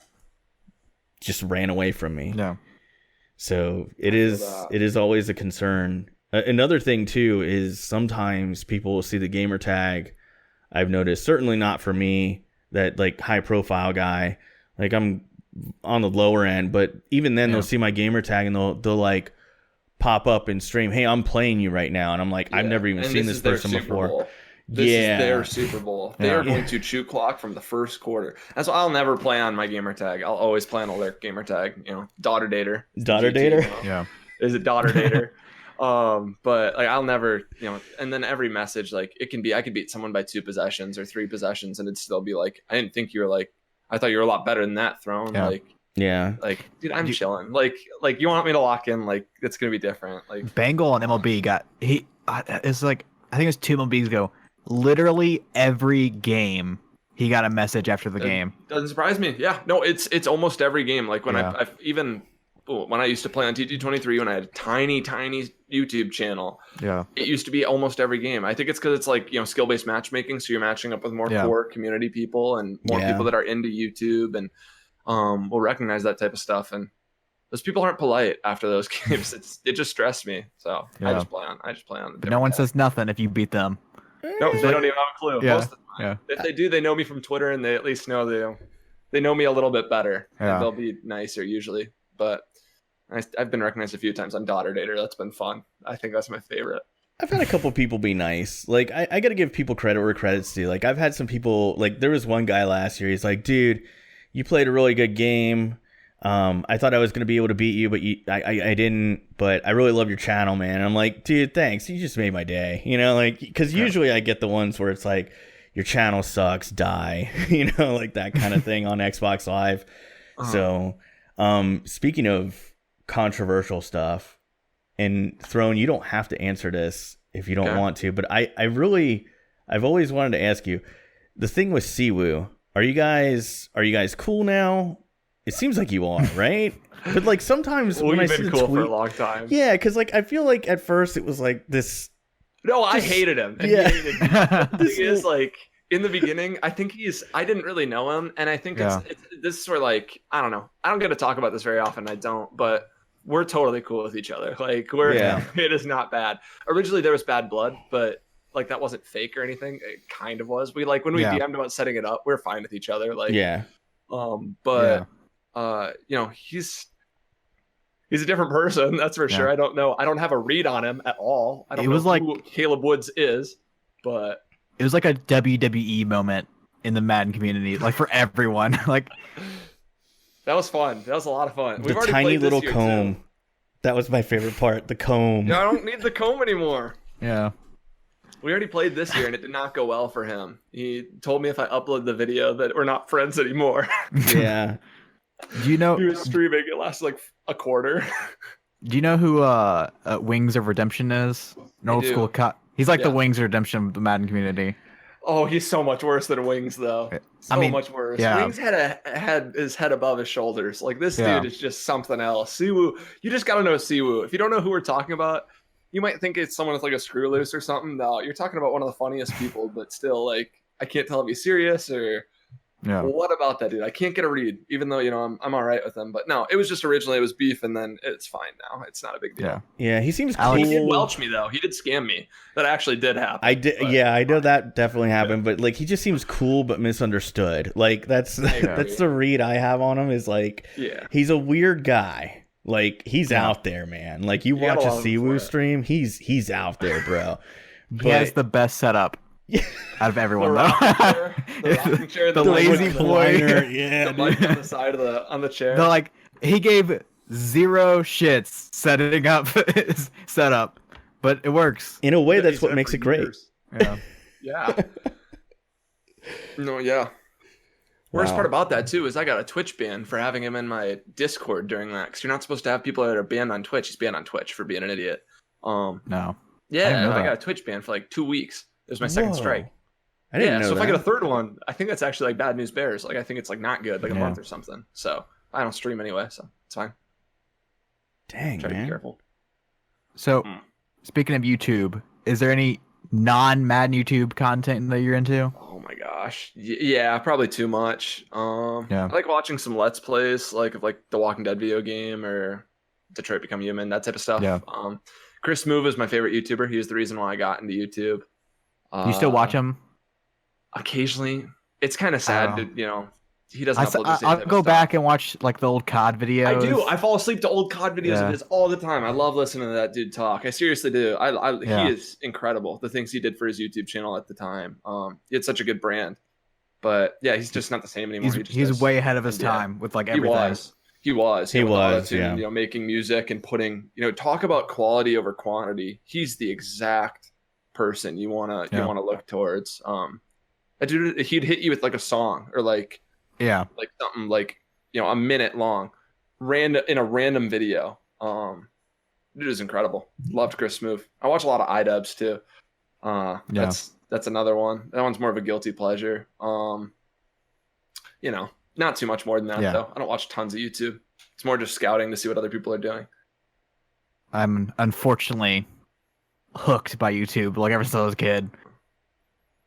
ran away from me. No. So it is always a concern. Another thing too is sometimes people will see the gamer tag. I've noticed, certainly not for me, that like high profile guy, like I'm on the lower end, but even then they'll see my gamer tag and they'll like pop up and stream, hey, I'm playing you right now, and I'm like, I've never even seen this person before. This is their Super Bowl. They are going to chew clock from the first quarter. That's why I'll never play on my gamer tag. I'll always play on a lurk gamer tag. Daughter dater. Daughter dater. Yeah. Is it daughter dater? But like I'll never, and then every message, like I could beat someone by 2 possessions or 3 possessions, and it'd still be like, I didn't think you were like, I thought you were a lot better than that throne. Like, dude, I'm chilling. Like you want me to lock in? Like, it's gonna be different. Like Bengal on MLB it's like, I think it was 2 MLBs ago. Literally every game he got a message after the game. Doesn't surprise me. Yeah, no, it's almost every game. Like when I've even when I used to play on TT23, when I had a tiny YouTube channel, it used to be almost every game. I think it's because it's like, skill-based matchmaking, so you're matching up with more core community people and more people that are into YouTube, and will recognize that type of stuff. And those people aren't polite after those games. It just stressed me. So I just play on. But no one says nothing if you beat them. No, they don't even have a clue. Yeah. Most of the time. If they do, they know me from Twitter, and they at least know they know me a little bit better. And they'll be nicer usually. But I've been recognized a few times on Daughter Dater. That's been fun. I think that's my favorite. I've had a couple people be nice. Like, I got to give people credit where credit's due. Like, I've had some people, like, there was one guy last year. He's like, dude, you played a really good game. I thought I was going to be able to beat you, but I didn't. But I really love your channel, man. And I'm like, dude, thanks. You just made my day. Like, because usually I get the ones where it's like, your channel sucks, die. Like that kind of thing on Xbox Live. So, speaking of controversial stuff, and Throne, you don't have to answer this if you don't want to, but I've always wanted to ask you, the thing with Siwoo, are you guys cool now? It seems like you are, right? But like sometimes when I see the cool tweet, for a long time. Yeah, because like I feel like at first it was like this. No, I hated him. And yeah, the thing is, like in the beginning, I think I didn't really know him, and I think it's this is where like I don't know. I don't get to talk about this very often. I don't, but we're totally cool with each other. Like it is not bad. Originally there was bad blood, but like that wasn't fake or anything. It kind of was. We like when we DM'd about setting it up, we're fine with each other. Like he's a different person, that's for sure. I don't know. I don't have a read on him at all. I don't know who Caleb Woods is, but it was like a WWE moment in the Madden community, like for everyone. Like that was fun. That was a lot of fun. The tiny little comb. That was my favorite part. The comb. I don't need the comb anymore. Yeah. We already played this year, and it did not go well for him. He told me if I upload the video that we're not friends anymore. Yeah. Do you know? He was streaming. It lasted like a quarter. Do you know who Wings of Redemption is? An old school cut. He's like the Wings of Redemption of the Madden community. Oh, he's so much worse than Wings, though. So much worse. Yeah. Wings had his head above his shoulders. Like, this dude is just something else. Siwoo, you just gotta know Siwoo. If you don't know who we're talking about, you might think it's someone with like a screw loose or something. No, you're talking about one of the funniest people, but still, like, I can't tell if he's serious or what about that dude. I can't get a read, even though I'm all right with him. But no, it was just originally it was beef, and then it's fine now. It's not a big deal. Yeah, he seems cool. He did welch me though. He did scam me. That actually did happen. I did. I know that definitely happened. But like, he just seems cool but misunderstood. Like that's the read I have on him. Is like, he's a weird guy. Like he's out there, man. Like you watch a Siwoo stream, he's out there, bro. He has the best setup. Out of everyone, though. The lazy boy. Yeah, the mic on the side of on the chair. They're like, he gave zero shits setting up his setup, but it works. In a way, that's what makes it great. Yeah. No, yeah. Worst part about that too is I got a Twitch ban for having him in my Discord during that, because you're not supposed to have people that are banned on Twitch. He's banned on Twitch for being an idiot. No. Yeah, I got a Twitch ban for like 2 weeks. It was my second strike. I didn't know so that. If I get a third one, I think that's actually like Bad News Bears. Like I think it's like not good, like a month or something. So I don't stream anyway, so it's fine. Dang, Try man. to be careful. So, speaking of YouTube, is there any non-Madden YouTube content that you're into? Oh my gosh, yeah, probably too much. I like watching some Let's Plays, like of like the Walking Dead video game or Detroit Become Human, that type of stuff. Yeah. Chris Move is my favorite YouTuber. He was the reason why I got into YouTube. You still watch him? Occasionally. It's kind of sad, he doesn't upload the same I'll type go of back stuff. and watch like the old COD videos. I do. I fall asleep to old COD videos of his all the time. I love listening to that dude talk. I seriously do. He is incredible. The things he did for his YouTube channel at the time. He had such a good brand. But yeah, he's just not the same anymore. He's way ahead of his time with like everything. He was. Yeah. Making music and putting, talk about quality over quantity. He's the exact person you wanna look towards. Dude, he'd hit you with like a song or like something like a minute long, in a random video. Dude is incredible. Loved Chris Move. I watch a lot of iDubbbz too. That's another one. That one's more of a guilty pleasure. Not too much more than that though. I don't watch tons of YouTube. It's more just scouting to see what other people are doing. I'm unfortunately hooked by YouTube like ever since I was a kid.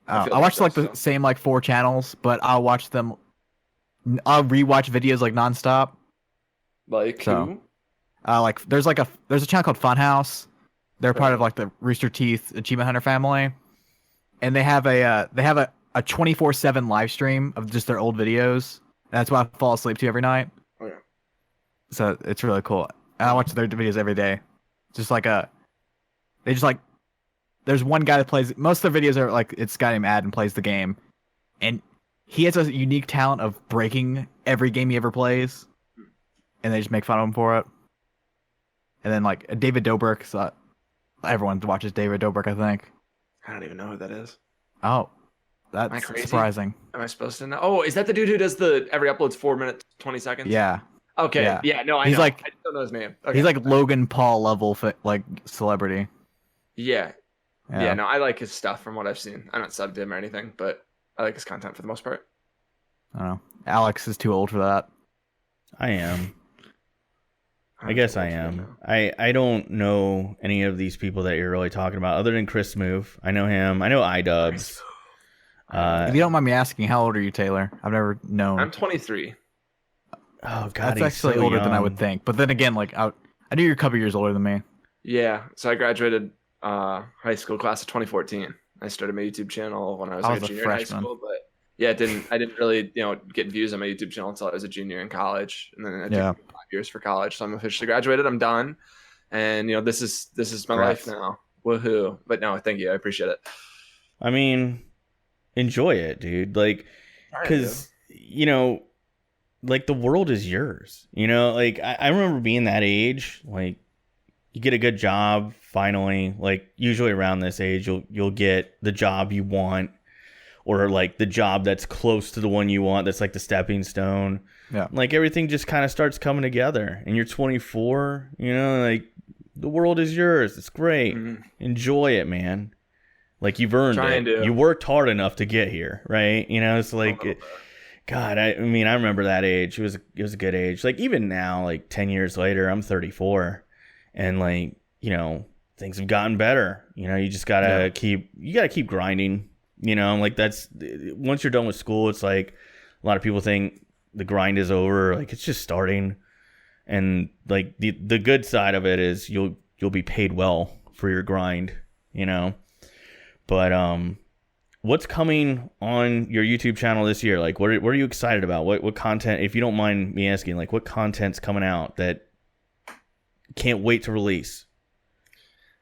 I watch like the same like 4 channels, but I'll watch them. I'll rewatch videos like nonstop. Like who? Like there's a channel called Funhouse. They're part of like the Rooster Teeth Achievement Hunter family, and they have a 24/7 live stream of just their old videos. That's what I fall asleep to every night. Oh yeah. So it's really cool. And I watch their videos every day. Just like there's one guy that plays, most of their videos are like, it's a guy named Madden plays the game, and he has a unique talent of breaking every game he ever plays, and they just make fun of him for it. And then like David Dobrik, so everyone watches David Dobrik, I think. I don't even know who that is. Oh, that's surprising. Am I supposed to know? Oh, is that the dude who does every upload's 4 minutes 20 seconds? Yeah. Okay. Yeah. No, I know. I just don't know his name. Okay. He's like Logan Paul level like celebrity. Yeah. Yeah. No, I like his stuff from what I've seen. I'm not subbed to him or anything, but I like his content for the most part. I don't know. Alex is too old for that. I am. I guess I am. I don't know any of these people that you're really talking about other than Chris Move. I know him. I know iDubbbz. If you don't mind me asking, how old are you, Taylor? I've never known. I'm 23. Oh God, that's actually so older young. than I would think. But then again, like I knew you're a couple years older than me. Yeah. So I graduated high school class of 2014. I started my YouTube channel when I was like a junior in high school, but I didn't really get views on my YouTube channel until I was a junior in college, and then I took 5 years for college. So I'm officially graduated. I'm done, and this is my life now. Woohoo! But no, thank you. I appreciate it. I mean, enjoy it, dude. Like, because like the world is yours. Like I remember being that age. Like, you get a good job finally. Like usually around this age, you'll get the job you want. or like the job that's close to the one you want, that's like the stepping stone. Yeah. Like everything just kind of starts coming together, and you're 24, you know, like the world is yours. It's great. Enjoy it, man. Like you've earned it. You worked hard enough to get here, right? You know, it's like, God, I mean, I remember that age. It was a good age. Like even now, like 10 years later, I'm 34, and like, you know, things have gotten better. You know, you just gotta keep grinding. You know, like that's once you're done with school, it's like a lot of people think the grind is over. Like it's just starting, and like the good side of it is you'll be paid well for your grind. You know. But what's coming on your YouTube channel this year? Like, what are you excited about? What content, if you don't mind me asking, like what content's coming out that can't wait to release?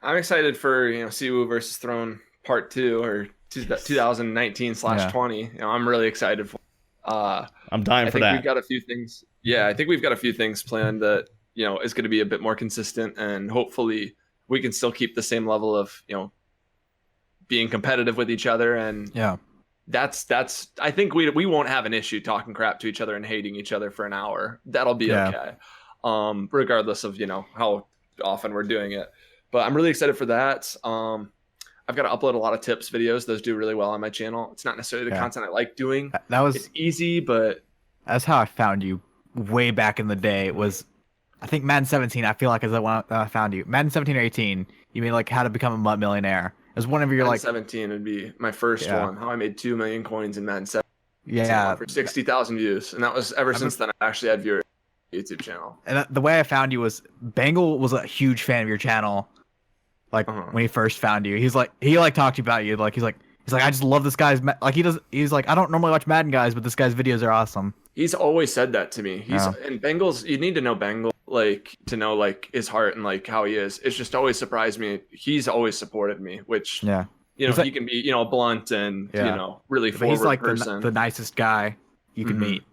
I'm excited for, you know, Siwu versus Throne Part 2 or 2019/20. You know, I'm really excited for. I'm dying for that. We've got a few things. Yeah, I think we've got a few things planned that, you know, is going to be a bit more consistent, and hopefully we can still keep the same level of, you know, being competitive with each other. And that's I think we won't have an issue talking crap to each other and hating each other for an hour. That'll be okay, regardless of, you know, how often we're doing it. But I'm really excited for that. I've got to upload a lot of tips videos. Those do really well on my channel. It's not necessarily the content I like doing. It's easy, but that's how I found you way back in the day. It was, I think Madden 17. I feel like is the one I found you. Madden 17 or 18. You mean like how to become a MUT millionaire? As one of your Madden like 17 would be my first one. How I made 2 million coins in Madden 17. Yeah, for 60,000 views, and that was ever since then. I actually had viewers on YouTube channel. And the way I found you was Bengal was a huge fan of your channel. Like when he first found you, he talked to you about you. Like he's like I just love this guy's like he's like I don't normally watch Madden guys, but this guy's videos are awesome. He's always said that to me. And Bengal's, you need to know Bengal, like to know like his heart and like how he is. It's just always surprised me. He's always supported me, which you know, he can be, you know, blunt and you know, really forward he's like person. The nicest guy you can meet.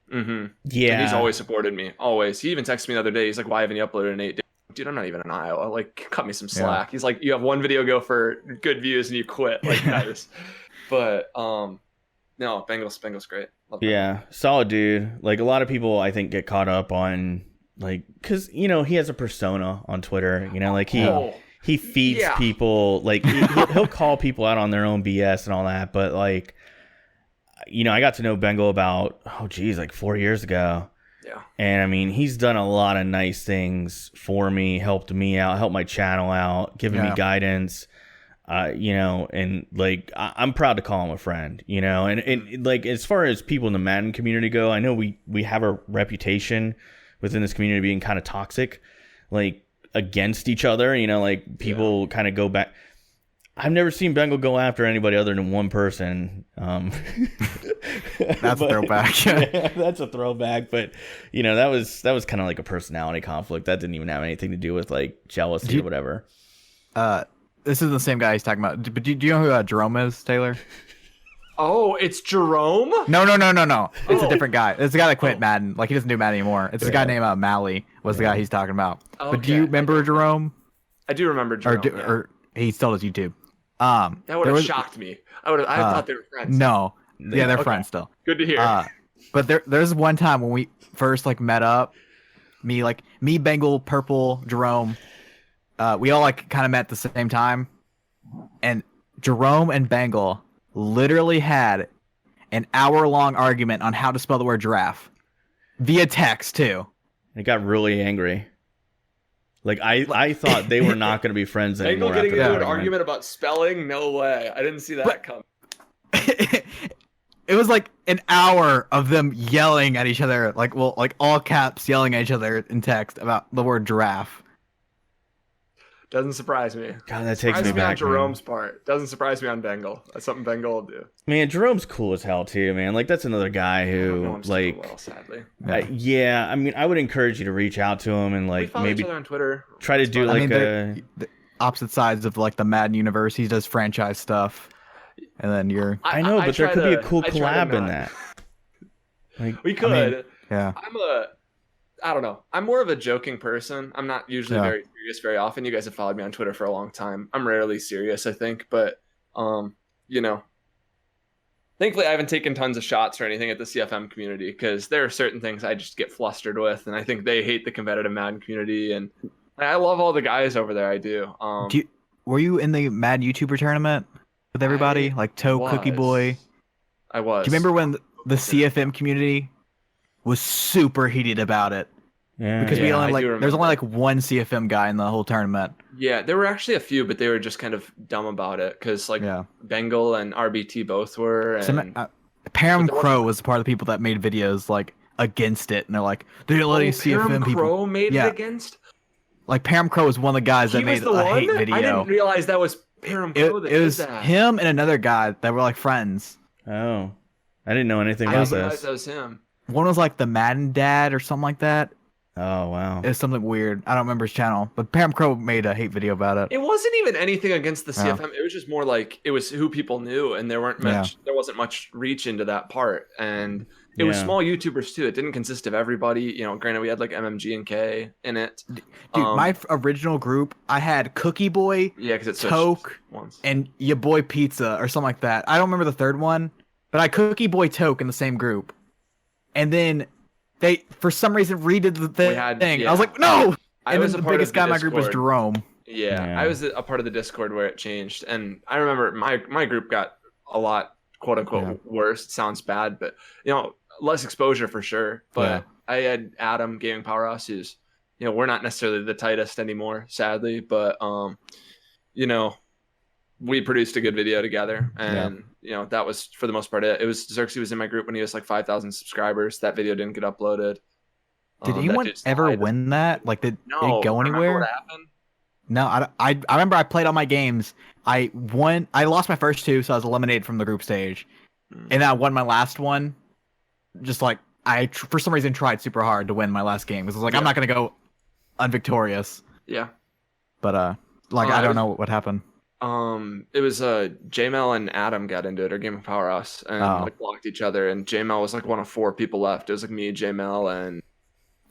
Yeah, and he's always supported me. Always. He even texted me the other day. He's like, "Why haven't you uploaded in 8 days?" Dude, I'm not even in Iowa. Like, cut me some slack. He's like, "You have one video go for good views and you quit." Like, nice. But no, Bengal's great. Solid dude. Like a lot of people, I think, get caught up on like, cause you know he has a persona on Twitter. You know, like he feeds people. Like he'll call people out on their own BS and all that. But like, you know, I got to know Bengal about like 4 years ago. Yeah. And I mean, he's done a lot of nice things for me, helped me out, helped my channel out, given me guidance. You know, and like I'm proud to call him a friend, you know, and like as far as people in the Madden community go, I know we have a reputation within this community being kind of toxic, like against each other, you know, like people kind of go back. I've never seen Bengal go after anybody other than one person. That's a throwback. Yeah, that's a throwback. But you know, that was kind of like a personality conflict. That didn't even have anything to do with like jealousy or whatever. This is the same guy he's talking about. But do you know who Jerome is, Taylor? Oh, it's Jerome? No. It's a different guy. It's the guy that quit Madden. Like he doesn't do Madden anymore. It's a guy named Mally was the guy he's talking about. Okay. But do you remember Jerome? I do remember Jerome. Or he still does YouTube. That would have shocked me. I thought they were friends. No. Yeah, they're friends still. Good to hear. But there's one time when we first like met up. Me, Bengal, Purple, Jerome. We all like kind of met at the same time, and Jerome and Bengal literally had an hour-long argument on how to spell the word giraffe via text too. It got really angry. Like I thought they were not going to be friends anymore. Bengal getting into an argument about spelling? No way! I didn't see that coming. It was like an hour of them yelling at each other, like all caps yelling at each other in text about the word giraffe. Doesn't surprise me. God, that takes me back. On Jerome's part. Doesn't surprise me on Bengal. That's something Bengal will do. Man, Jerome's cool as hell too, man. Like that's another guy who like well, sadly. I mean, I would encourage you to reach out to him and like maybe each other on Twitter. Try to do like the opposite sides of like the Madden universe. He does franchise stuff. And then you're I know, but there could be a cool collab in that. Like we could. Yeah. I don't know. I'm more of a joking person. I'm not usually very serious very often. You guys have followed me on Twitter for a long time. I'm rarely serious, I think, but you know, Thankfully, I haven't taken tons of shots or anything at the CFM community because there are certain things I just get flustered with, and I think they hate the competitive Madden community. And I love all the guys over there. I do. Were you in the Madden YouTuber tournament with everybody, like Toe, Cookie Boy? I was. Do you remember when the CFM community was super heated about it? Yeah, because we only there's only like one CFM guy in the whole tournament. Yeah, there were actually a few, but they were just kind of dumb about it because Bengal and RBT both were. And Param Crow was part of the people that made videos like against it, and they're like they didn't let any CFM people. Crow made it against. Like Param Crow was one of the guys that made a hate video. I didn't realize that was Param Crow. It was him and another guy that were like friends. Oh, I didn't know anything about this. I didn't realize that was him. One was like the Madden dad or something like that. Oh, wow. It was something weird. I don't remember his channel, but Pam Crow made a hate video about it. It wasn't even anything against the CFM. It was just more like it was who people knew, and there wasn't much reach into that part. And it was small YouTubers too. It didn't consist of everybody. You know, granted, we had like MMG and K in it. Dude, my original group, I had Cookie Boy, because it's Toke, and your boy Pizza or something like that. I don't remember the third one, but I had Cookie Boy Toke in the same group. And then they, for some reason, redid the thing. I was like, no! And then the biggest guy in my group was Jerome. Yeah, I was a part of the Discord where it changed. And I remember my group got a lot, quote unquote, worse. It sounds bad, but, you know, less exposure for sure. But I had Adam, Gaming Powerhouse, who's, you know, we're not necessarily the tightest anymore, sadly. But, you know, we produced a good video together. And, you know, that was, for the most part, it was Xerxes was in my group when he was like 5,000 subscribers. That video didn't get uploaded. Did anyone ever win that? Like, did it go anywhere? What happened? No, I remember I played all my games. I lost my first two, so I was eliminated from the group stage. And I won my last one. Just like, for some reason, tried super hard to win my last game. Because I was like, I'm not going to go unvictorious. Yeah. But, like, I don't know what happened. It was JML and Adam got into it, or Game of Powerhouse, and like blocked each other. And JML was like one of 4 people left. It was like me, JML, and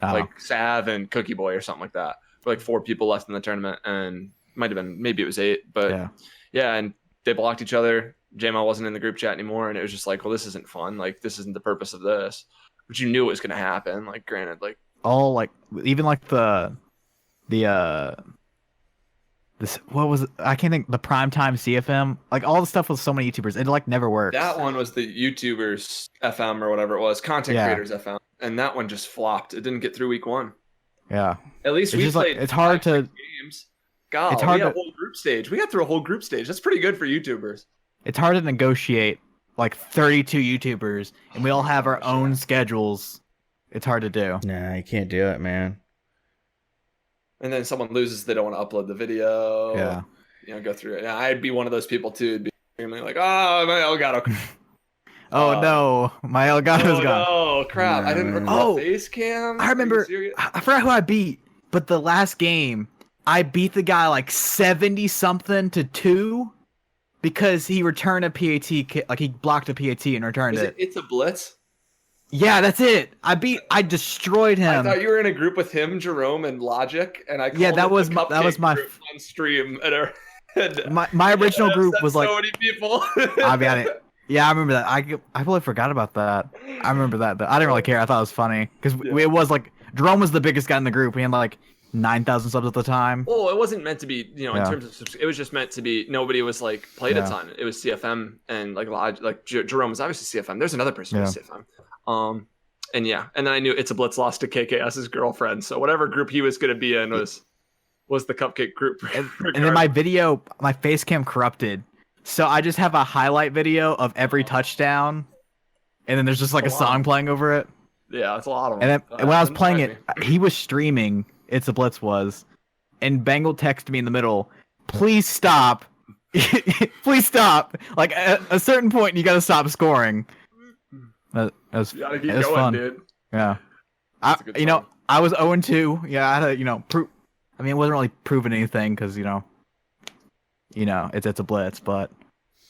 like Sav and Cookie Boy or something like that. For like 4 people left in the tournament, and might have been, maybe it was 8, but yeah, and they blocked each other. JML wasn't in the group chat anymore, and it was just like, well, this isn't fun. Like, this isn't the purpose of this. But you knew it was gonna happen. Like, granted, like all like even like this, what was it? I can't think, the primetime CFM, like all the stuff with so many YouTubers, it like never worked. That one was the YouTubers FM or whatever it was, content creators FM, and that one just flopped. It didn't get through week 1. Yeah, at least we played. It's hard to games. God, it's hard. We had a whole group stage. We got through a whole group stage. That's pretty good for YouTubers. It's hard to negotiate like 32 YouTubers, and we all have our own schedules. It's hard to do. Nah, you can't do it, man. And then someone loses, they don't want to upload the video. Yeah. You know, go through it. Yeah, I'd be one of those people too. It'd be extremely like, oh, my Elgato. No, my Elgato's gone. Oh, crap. I didn't recall face cam. I remember, I forgot who I beat, but the last game, I beat the guy like 70-something to 2 because he returned a PAT, like he blocked a PAT and returned it. It's a blitz? Yeah, that's it. I destroyed him. I thought you were in a group with him, Jerome, and Logic, and I called that was my on stream. My original group was like so many people. I remember that. I probably forgot about that. I remember that. I didn't really care. I thought it was funny because it was like Jerome was the biggest guy in the group. We had like 9,000 subs at the time. Well, it wasn't meant to be, you know, in terms of subs, it was just meant to be. Nobody was like played a ton. It was CFM and like Jerome was obviously CFM. There's another person who's CFM. And then I knew It's a Blitz lost to KKS's girlfriend, so whatever group he was going to be in was the Cupcake group. And then my face cam corrupted, so I just have a highlight video of every touchdown, and then there's just like a song playing over it. Yeah, it's a lot of them. And then when I was playing it, he was streaming. It's a Blitz was, and Bengal texted me in the middle, "Please stop, please stop." Like at a certain point, you got to stop scoring. It was fun. Dude. Yeah. I was 0-2. Yeah, I had to, prove. I mean, it wasn't really proving anything because, it's a Blitz, but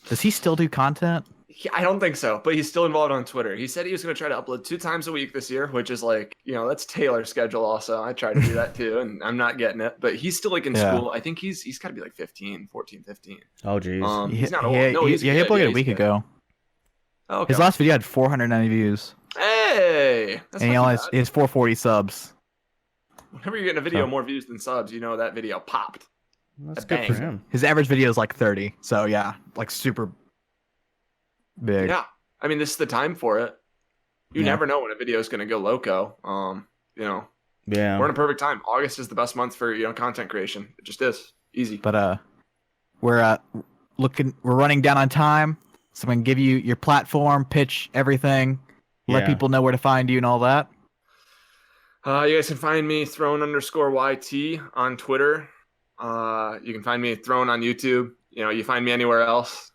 does he still do content? I don't think so, but he's still involved on Twitter. He said he was going to try to upload 2 times a week this year, which is like, that's Taylor's schedule also. I tried to do that too, and I'm not getting it, but he's still like in school. I think he's got to be like 14, 15. Oh, geez. He's not old. No, he uploaded a week ago. Oh, okay. His last video had 490 views. Hey, that's and he has 440 subs. Whenever you're getting a video more views than subs, you know that video popped. That's good for him. His average video is like 30. So yeah, like super big. Yeah. I mean, this is the time for it. You never know when a video is going to go loco. You know. Yeah. We're in a perfect time. August is the best month for, content creation. It just is. Easy. But we're running down on time. So I'm going to give you your platform, pitch everything, let people know where to find you and all that. You guys can find me Throne_YT on Twitter. You can find me Throne on YouTube. You find me anywhere else.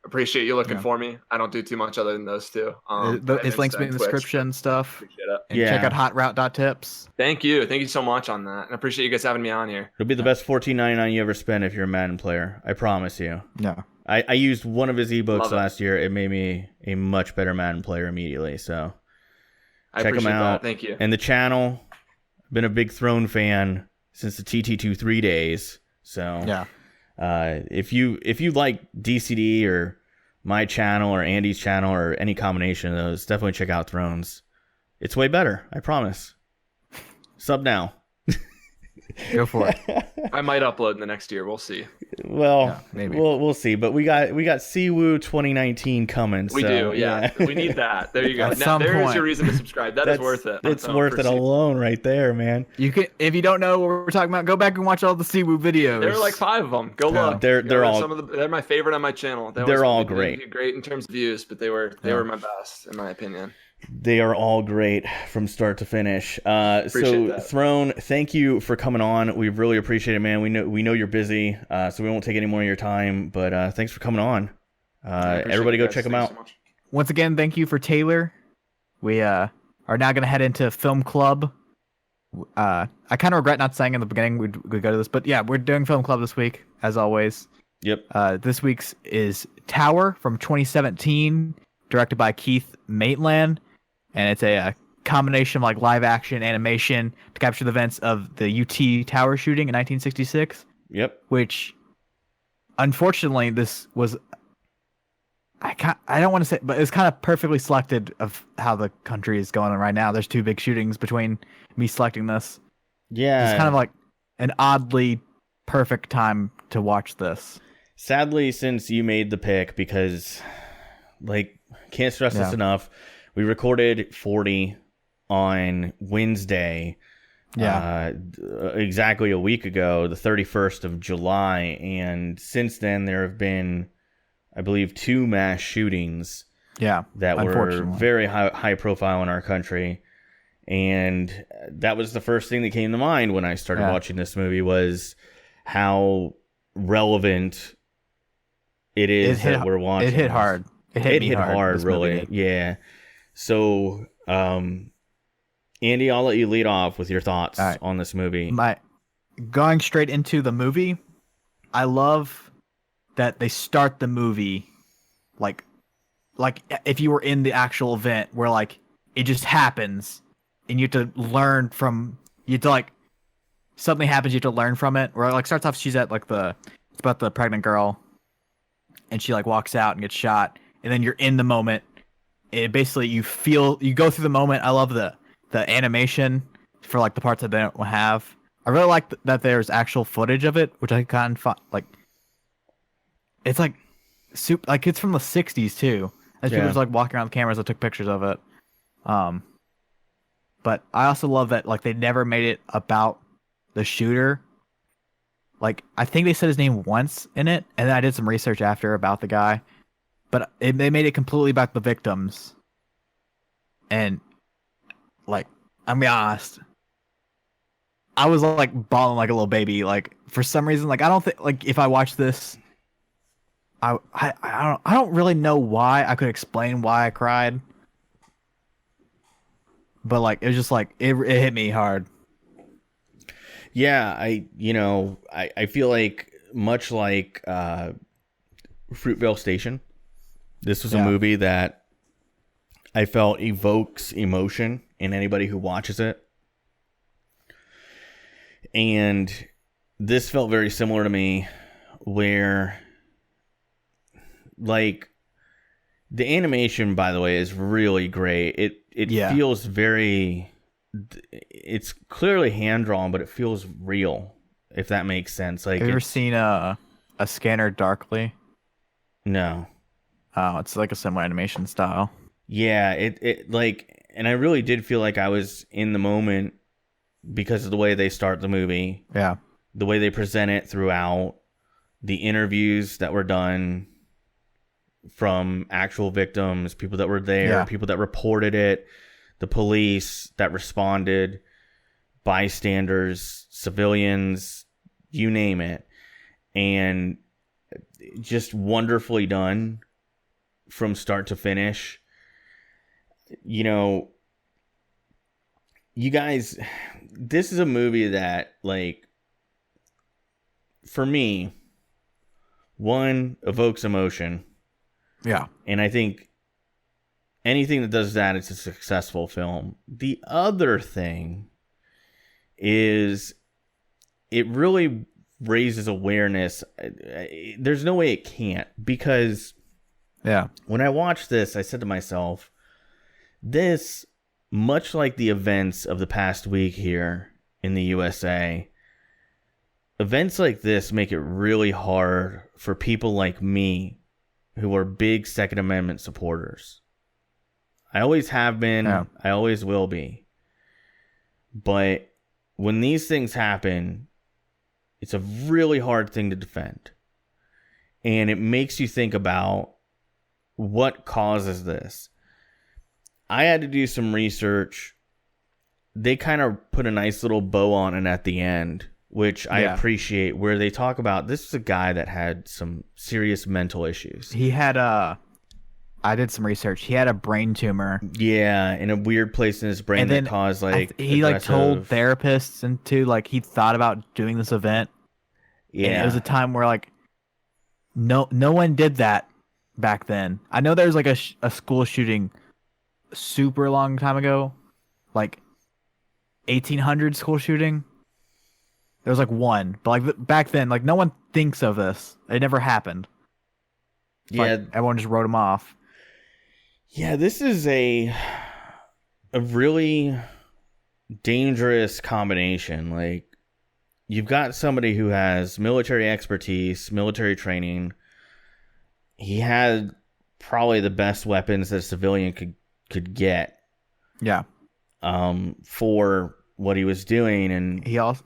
Appreciate you looking for me. I don't do too much other than those two. It's links in the description stuff. And check out hotroute.tips. Thank you. Thank you so much on that. And I appreciate you guys having me on here. It'll be the best $14.99 you ever spend if you're a Madden player. I promise you. Yeah. I used one of his ebooks last year. It made me a much better Madden player immediately. So check him out. Thank you. And the channel, I've been a big Throne fan since the TT23 days. So yeah. If you like DCD or my channel or Andy's channel or any combination of those, definitely check out Thrones. It's way better, I promise. Sub now. Go for it. I might upload in the next year. We'll see. Well, maybe we'll see. But we got Siwoo 2019 coming. We do, yeah. We need that. There you go. Now, there's your reason to subscribe. That's worth it. It's worth it alone, right there, man. You can, if you don't know what we're talking about, go back and watch all the Siwoo videos. There are like 5 of them. Go look. They're all they're my favorite on my channel. They're all great. Great in terms of views, but they were my best in my opinion. They are all great from start to finish. So Throne, thank you for coming on. We really appreciate it, man. We know you're busy, so we won't take any more of your time. But thanks for coming on. Everybody go check them out. So once again, thank you for Taylor. We are now going to head into Film Club. I kind of regret not saying in the beginning we'd go to this, but yeah, we're doing Film Club this week, as always. Yep. This week's is Tower from 2017, directed by Keith Maitland. And it's a combination of like live action animation to capture the events of the UT Tower shooting in 1966. Yep. Which, unfortunately, this was I don't want to say, but it's kind of perfectly selected of how the country is going on right now. There's 2 big shootings between me selecting this. Yeah. It's kind of like an oddly perfect time to watch this. Sadly, since you made the pick, because can't stress this enough. We recorded 40 on Wednesday, exactly a week ago, the 31st of July. And since then, there have been, I believe, 2 mass shootings that were very high profile in our country. And that was the first thing that came to mind when I started watching this movie, was how relevant it is that we're watching. It hit hard. It hit hard, really. Yeah. So, Andy, I'll let you lead off with your thoughts on this movie. Going straight into the movie, I love that they start the movie like if you were in the actual event where like it just happens and you have to learn from something happens, you have to learn from it. Where it like starts off, she's at like it's about the pregnant girl, and she like walks out and gets shot, and then you're in the moment. It basically you go through the moment. I love the animation for like the parts that they don't have. I really like that there's actual footage of it, which I kind of like. It's like super, like it's from the 60s too. As people just like walking around with cameras that took pictures of it. But I also love that like they never made it about the shooter. Like I think they said his name once in it, and then I did some research after about the guy. But they made it completely about the victims. And, like, I'm gonna be honest, I was, like, bawling like a little baby. Like, for some reason, like, I don't think, like, if I watch this, I don't really know why. I could explain why I cried. But, like, it was just, like, it hit me hard. Yeah, I feel like, much like Fruitvale Station, this was a movie that I felt evokes emotion in anybody who watches it. And this felt very similar to me, where, like, The animation, by the way, is really great. It feels very. It's clearly hand drawn, but it feels real. If that makes sense. Like, have you ever seen a Scanner Darkly? No. Oh, it's like a similar animation style. Yeah, it like, and I really did feel like I was in the moment because of the way they start the movie. Yeah. The way they present it throughout, the interviews that were done from actual victims, people that were there, people that reported it, the police that responded, bystanders, civilians, you name it. And just wonderfully done from start to finish. You know, you guys, this is a movie that, like, for me, one, evokes emotion. Yeah. And I think anything that does that, it's a successful film. The other thing is it really raises awareness. There's no way it can't, because when I watched this, I said to myself, this, much like the events of the past week here in the USA, events like this make it really hard for people like me who are big Second Amendment supporters. I always have been. I always will be. But when these things happen, it's a really hard thing to defend. And it makes you think about what causes this. I had to do some research. They kind of put a nice little bow on it at the end, which I appreciate, where they talk about this is a guy that had some serious mental issues. He had I did some research. He had a brain tumor. Yeah, in a weird place in his brain that caused like he like told therapists and too, like, he thought about doing this event. Yeah, and it was a time where like no one did that back then. I know there was like a school shooting super long time ago, like 1800 school shooting. There was like one, but like back then, like no one thinks of this. It never happened. Like, everyone just wrote him off. Yeah, this is a really dangerous combination. Like, you've got somebody who has military expertise, military training. He had probably the best weapons that a civilian could get. Yeah. For what he was doing, and he also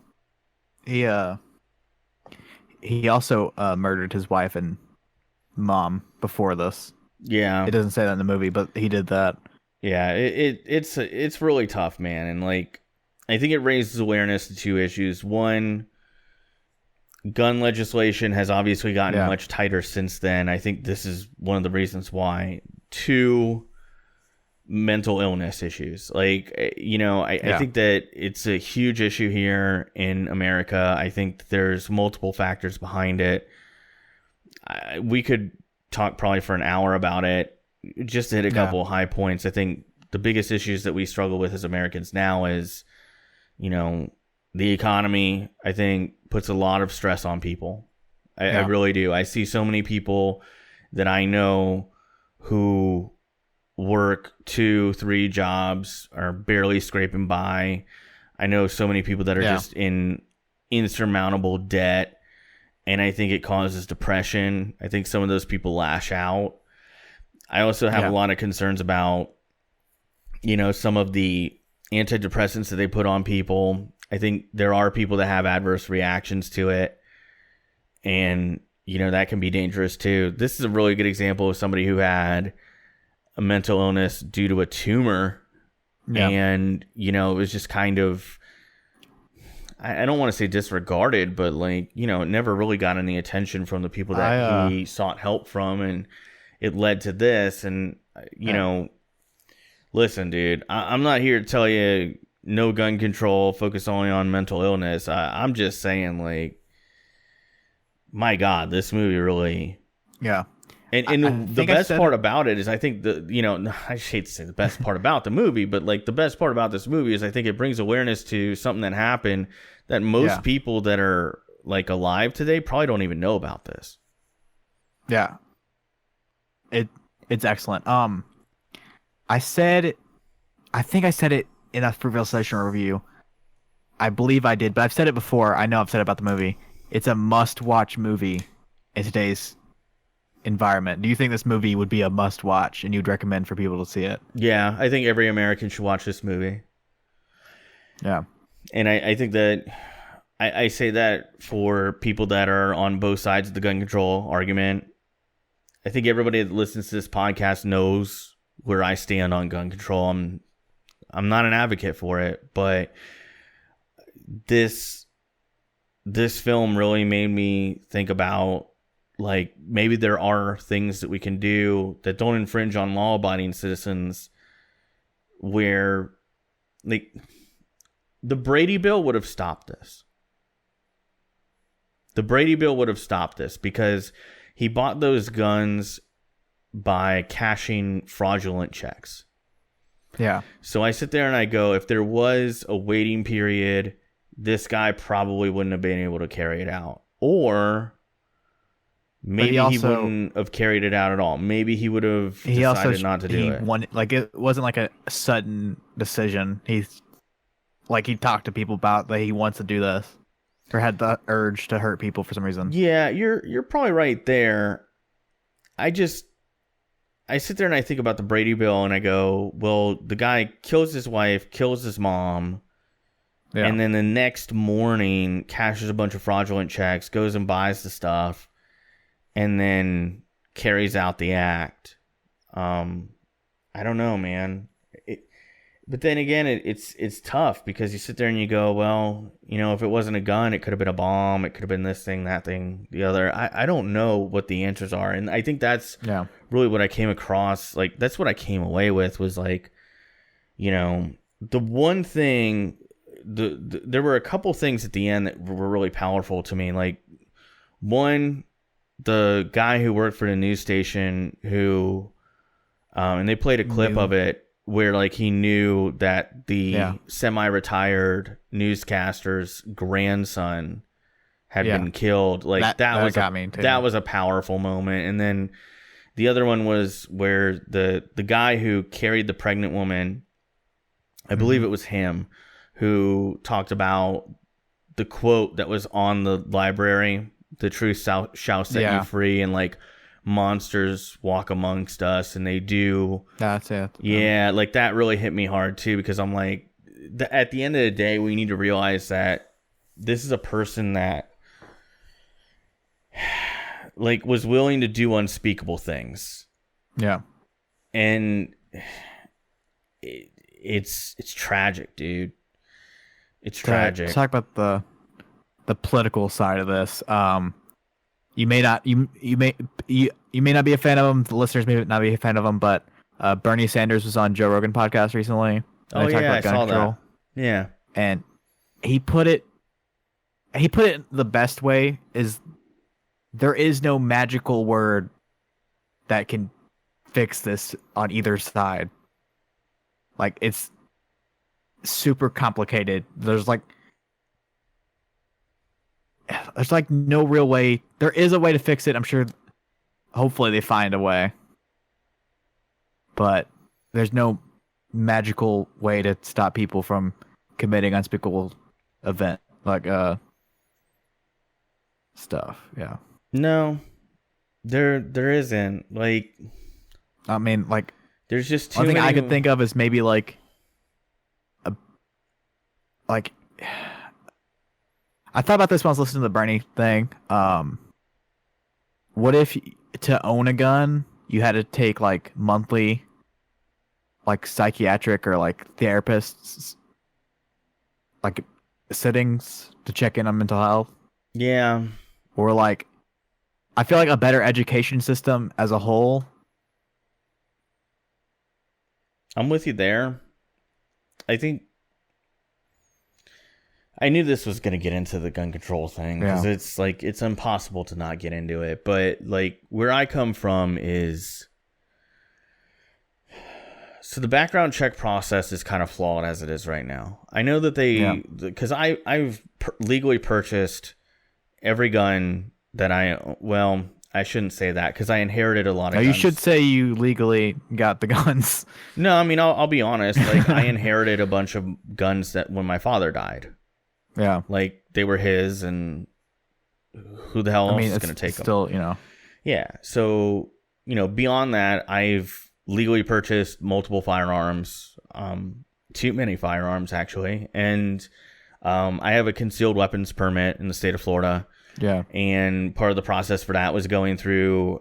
murdered his wife and mom before this. Yeah, it doesn't say that in the movie, but he did that. Yeah, it's really tough, man, and like, I think it raises awareness to two issues. One, gun legislation has obviously gotten much tighter since then. I think this is one of the reasons why. Two, mental illness issues. Like, you know, I think that it's a huge issue here in America. I think there's multiple factors behind it. We could talk probably for an hour about it. Just to hit a couple of high points, I think the biggest issues that we struggle with as Americans now is, you know, the economy, I think, puts a lot of stress on people. I really do. I see so many people that I know who work 2-3 jobs, are barely scraping by. I know so many people that are just in insurmountable debt, and I think it causes depression. I think some of those people lash out. I also have a lot of concerns about, you know, some of the antidepressants that they put on people. I think there are people that have adverse reactions to it, and, you know, that can be dangerous too. This is a really good example of somebody who had a mental illness due to a tumor, and, you know, it was just kind of, I don't want to say disregarded, but, like, you know, it never really got any attention from the people that he sought help from, and it led to this. And, you know, listen, dude, I'm not here to tell you no gun control, focus only on mental illness. I'm just saying, like, my God, this movie really... And the best part about it is, I think you know, I hate to say the best part about the movie, but like the best part about this movie is I think it brings awareness to something that happened that most people that are like alive today probably don't even know about this. Yeah. It's excellent. I think I said it in a Fruitvale Session review. I believe I did, but I've said it before. I know I've said it about the movie. It's a must-watch movie in today's environment. Do you think this movie would be a must-watch, and you'd recommend for people to see it? Yeah, I think every American should watch this movie. Yeah. And I think that I say that for people that are on both sides of the gun control argument. I think everybody that listens to this podcast knows where I stand on gun control. I'm not an advocate for it, but this film really made me think about, like, maybe there are things that we can do that don't infringe on law-abiding citizens, where, like, the Brady bill would have stopped this. The Brady bill would have stopped this because he bought those guns by cashing fraudulent checks. Yeah. So I sit there and I go, if there was a waiting period, this guy probably wouldn't have been able to carry it out. Or maybe he wouldn't have carried it out at all. Maybe he would have decided not to do it. Like, it wasn't like a sudden decision. He talked to people about that he wants to do this, or had the urge to hurt people for some reason. Yeah, you're probably right there. I sit there and I think about the Brady bill and I go, well, the guy kills his wife, kills his mom, and then the next morning cashes a bunch of fraudulent checks, goes and buys the stuff, and then carries out the act. I don't know, man. But then again, it's tough because you sit there and you go, well, you know, if it wasn't a gun, it could have been a bomb. It could have been this thing, that thing, the other. I don't know what the answers are. And I think that's really what I came across. Like, that's what I came away with was, like, you know, the one thing, there were a couple things at the end that were really powerful to me. Like, one, the guy who worked for the news station who, and they played a clip of it, where, like, he knew that the semi-retired newscaster's grandson had been killed. Like, that was a powerful moment. And then the other one was where the guy who carried the pregnant woman, I believe it was him, who talked about the quote that was on the library, "The truth shall set you free," and, like, monsters walk amongst us, and they do. That's it. Yeah, like, that really hit me hard too, because I'm like, at the end of the day, we need to realize that this is a person that, like, was willing to do unspeakable things. Yeah. And it's tragic, dude. It's tragic. Talk about the political side of this. You may not be a fan of him. The listeners may not be a fan of him, but Bernie Sanders was on Joe Rogan podcast recently. Oh yeah, I saw that. Yeah, and he put it the best way is there is no magical word that can fix this on either side. Like, it's super complicated. There's like no real way. There is a way to fix it. I'm sure. Hopefully they find a way. But there's no magical way to stop people from committing unspeakable event like stuff. Yeah. No. There isn't. Like, I mean, like, there's just too one thing many... I could think of is maybe like I thought about this when I was listening to the Bernie thing. What if to own a gun, you had to take, like, monthly, like, psychiatric or, like, therapists, like, sittings to check in on mental health? Yeah. Or, like, I feel like a better education system as a whole. I'm with you there. I think I knew this was going to get into the gun control thing because it's like, it's impossible to not get into it. But, like, where I come from is, so the background check process is kind of flawed as it is right now. I know that because I've legally purchased every gun that I I shouldn't say that because I inherited a lot of no, guns. You should say you legally got the guns. No, I mean, I'll be honest. Like, I inherited a bunch of guns that when my father died. Yeah. Like, they were his, and who the hell else is going to take them? Still, you know. Yeah. So, you know, beyond that, I've legally purchased multiple firearms, too many firearms, actually. And I have a concealed weapons permit in the state of Florida. Yeah. And part of the process for that was going through,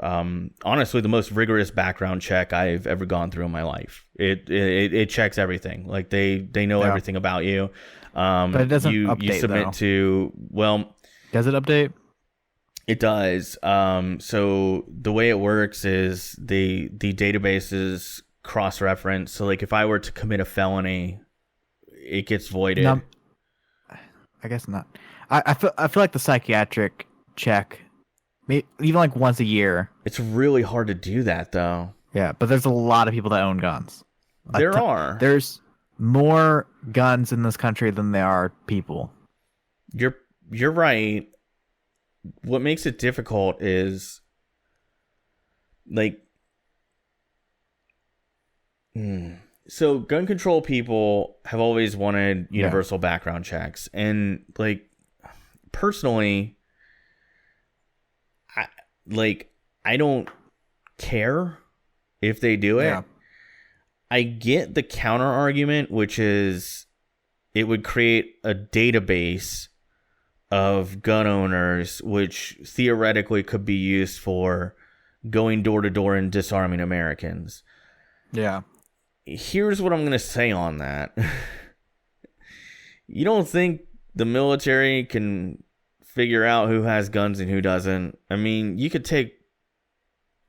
honestly, the most rigorous background check I've ever gone through in my life. It checks everything. Like they know everything about you. But it doesn't update, you submit though. to, well, does it update? It does. So the way it works is the database is cross-reference. So like if I were to commit a felony, it gets voided. No, I guess not. I feel like the psychiatric check, maybe even like once a year. It's really hard to do that though. Yeah, but there's a lot of people that own guns. There's more guns in this country than there are people. You're right. What makes it difficult is like so gun control people have always wanted universal background checks, and like personally I don't care if they do it. I get the counter argument, which is it would create a database of gun owners, which theoretically could be used for going door to door and disarming Americans. Yeah. Here's what I'm going to say on that. You don't think the military can figure out who has guns and who doesn't? I mean, you could take,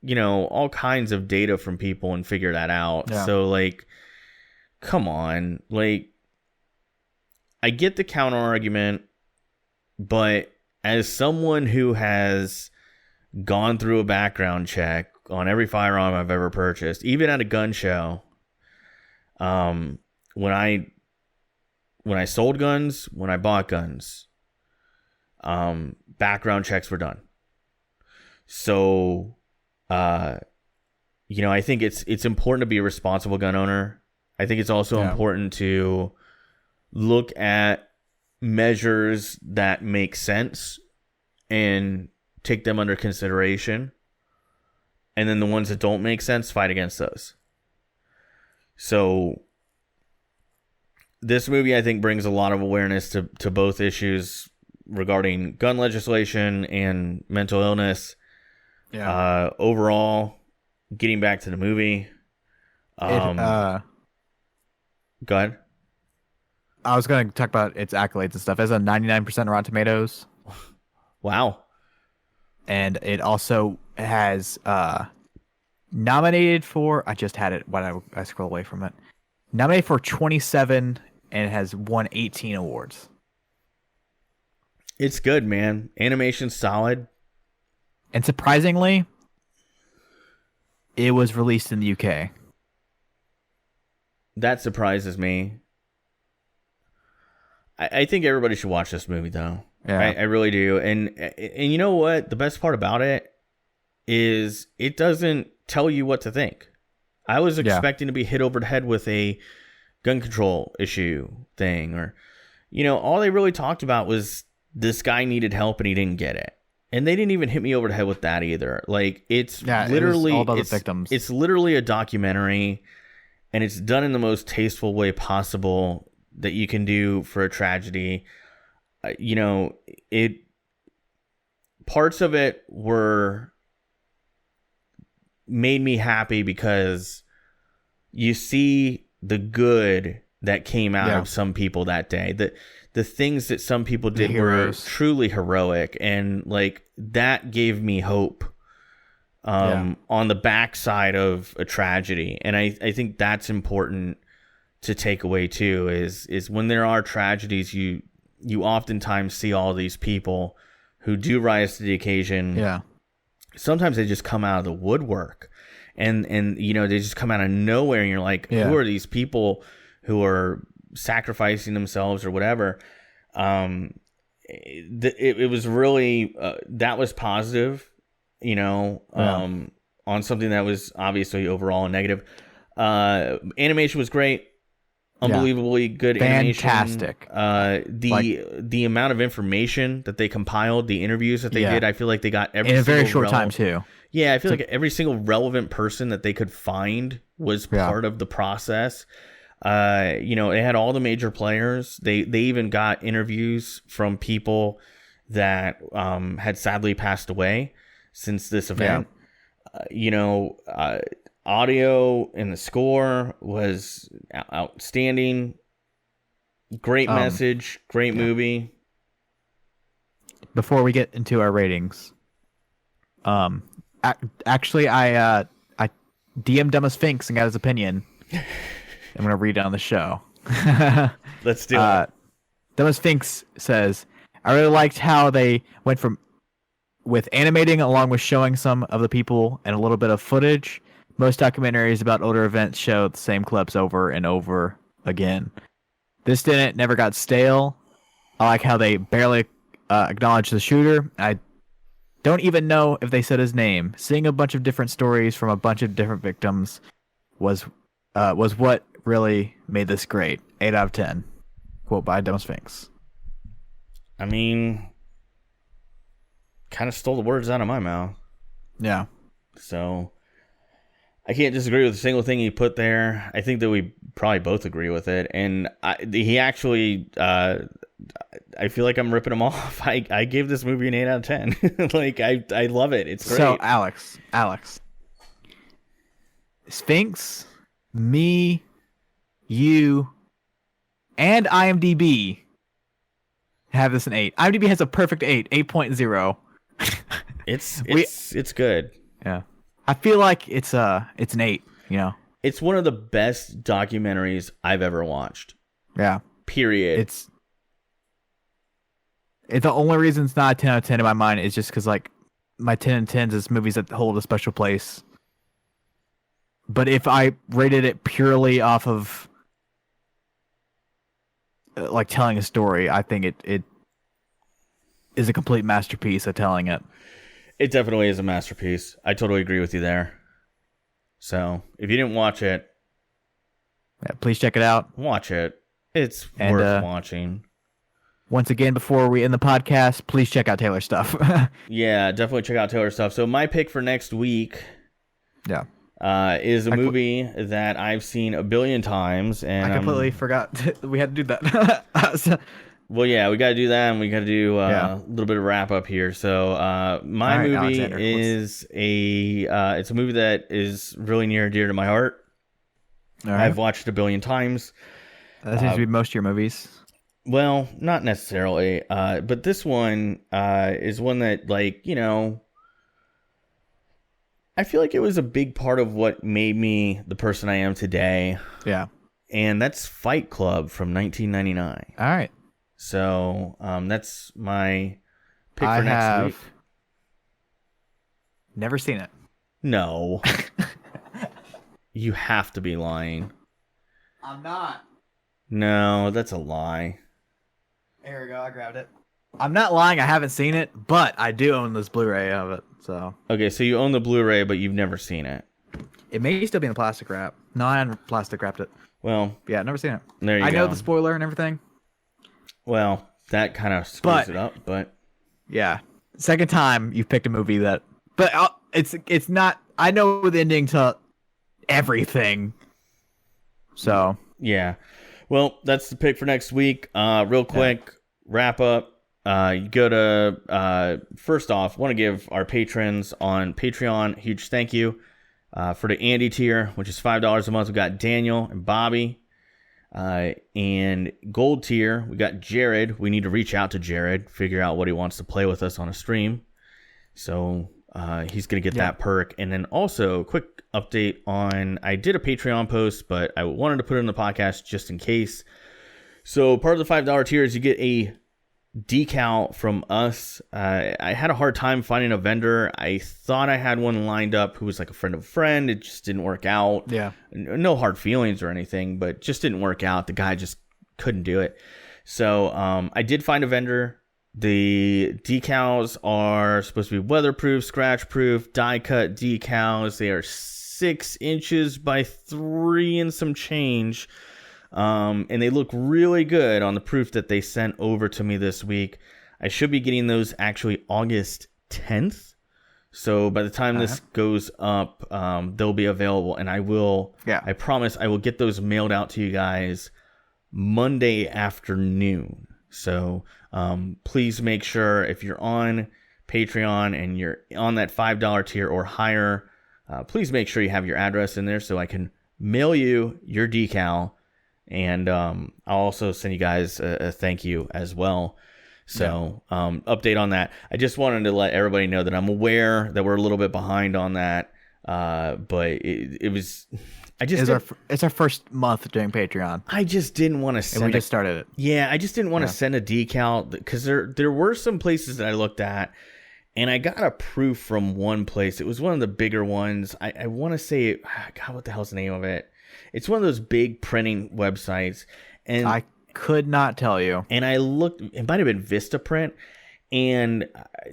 all kinds of data from people and figure that out. Yeah. So, like, come on. Like, I get the counter argument. But as someone who has gone through a background check on every firearm I've ever purchased, even at a gun show, when I sold guns, when I bought guns, background checks were done. So, I think it's important to be a responsible gun owner. I think it's also important to look at measures that make sense and take them under consideration, and then the ones that don't make sense, fight against those. So this movie, I think, brings a lot of awareness to both issues regarding gun legislation and mental illness. Overall, getting back to the movie, go ahead. I was going to talk about its accolades and stuff. It has a 99% Rotten Tomatoes. Wow. And it also has nominated for... I just had it when I scroll away from it. Nominated for 27, and it has won 18 awards. It's good, man. Animation's solid. And surprisingly, it was released in the UK. That surprises me. I think everybody should watch this movie, though. Yeah. I really do. And you know what? The best part about it is it doesn't tell you what to think. I was expecting to be hit over the head with a gun control issue thing. Or, all they really talked about was this guy needed help and he didn't get it. And they didn't even hit me over the head with that either. Like, it's literally... all about the victims. It's literally a documentary, and it's done in the most tasteful way possible that you can do for a tragedy. Parts of it made me happy because you see the good that came out of some people that day. The things that some people did were truly heroic, and like that gave me hope on the backside of a tragedy. And I think that's important to take away too, is when there are tragedies, you oftentimes see all these people who do rise to the occasion. Yeah. Sometimes they just come out of the woodwork, and they just come out of nowhere, and you're like, who are these people who are sacrificing themselves or whatever? It was really that was positive. on something that was obviously overall negative. Animation was great. Unbelievably good animation. Fantastic. The amount of information that they compiled, the interviews that they did, I feel like they got in a very short time too. Yeah, I feel like every single relevant person that they could find was part of the process. They had all the major players. They even got interviews from people that had sadly passed away since this event. Audio and the score was outstanding. Great message, great movie. Before we get into our ratings, actually, I DM'd Dumb Sphinx and got his opinion. I'm gonna read it on the show. Let's do it. Dumb Sphinx says, "I really liked how they went with animating along with showing some of the people and a little bit of footage. Most documentaries about older events show the same clips over and over again. This never got stale. I like how they barely acknowledge the shooter. I don't even know if they said his name. Seeing a bunch of different stories from a bunch of different victims was what really made this great. 8 out of 10. Quote by Dumb Sphinx." I mean, kind of stole the words out of my mouth. Yeah. So I can't disagree with a single thing he put there. I think that we probably both agree with it. And he actually, I feel like I'm ripping him off. I gave this movie an 8 out of 10. Like, I love it. It's great. So, Alex. Sphinx, me, you, and IMDb have this an 8. IMDb has a perfect 8, 8.0. It's good. Yeah. I feel like it's an 8, It's one of the best documentaries I've ever watched. Yeah. Period. It's the only reason it's not a 10 out of 10 in my mind is just because, like, my 10 and 10s is movies that hold a special place. But if I rated it purely off of like telling a story, I think it is a complete masterpiece of telling it. It definitely is a masterpiece. I totally agree with you there. So, if you didn't watch it, please check it out. Watch it. It's worth watching. Once again, before we end the podcast, please check out Taylor's stuff. Yeah, definitely check out Taylor's stuff. So, my pick for next week is a movie that I've seen a billion times. And I completely forgot we had to do that. Well, yeah, we got to do that, and we got to do a little bit of wrap up here. So, my movie is it's a movie that is really near and dear to my heart. Right. I've watched it a billion times. That seems to be most of your movies. Well, not necessarily, but this one is one that, like, I feel like it was a big part of what made me the person I am today. Yeah, and that's Fight Club from 1999. All right. So, that's my pick for next week. Never seen it. No. You have to be lying. I'm not. No, that's a lie. Here we go. I grabbed it. I'm not lying. I haven't seen it, but I do own this Blu-ray of it. So. Okay, so you own the Blu-ray, but you've never seen it. It may still be in a plastic wrap. No, I haven't plastic wrapped it. Well. Yeah, I've never seen it. There you go. I know the spoiler and everything. Well, that kind of screws it up, but yeah, second time you've picked a movie that, but it's not. I know the ending to everything, so yeah. Well, that's the pick for next week. Real quick wrap up. You go to first off, want to give our patrons on Patreon a huge thank you for the Andy tier, which is $5 a month. We got Daniel and Bobby. And gold tier, we got Jared. We need to reach out to Jared, figure out what he wants to play with us on a stream. So he's going to get that perk. And then also, quick update on, I did a Patreon post, but I wanted to put it in the podcast just in case. So part of the $5 tier is you get a decal from us. I had a hard time finding a vendor. I thought I had one lined up who was like a friend of a friend. It just didn't work out. Yeah. No hard feelings or anything, but just didn't work out. The guy just couldn't do it. So I did find a vendor The decals are supposed to be weatherproof, scratch-proof, die-cut decals. They are 6 inches by 3 and some change. And they look really good on the proof that they sent over to me this week. I should be getting those actually August 10th. So by the time this goes up, they'll be available. And I promise I will get those mailed out to you guys Monday afternoon. So please make sure if you're on Patreon and you're on that $5 tier or higher, please make sure you have your address in there so I can mail you your decal. And I'll also send you guys a thank you as well. So update on that. I just wanted to let everybody know that I'm aware that we're a little bit behind on that. But it was... It's our first month doing Patreon. I just didn't want to send. And we just started it. Yeah, I just didn't want to send a decal because there were some places that I looked at, and I got a proof from one place. It was one of the bigger ones. I want to say, God, what the hell's the name of it? It's one of those big printing websites, and I could not tell you. And I looked. It might have been Vistaprint, and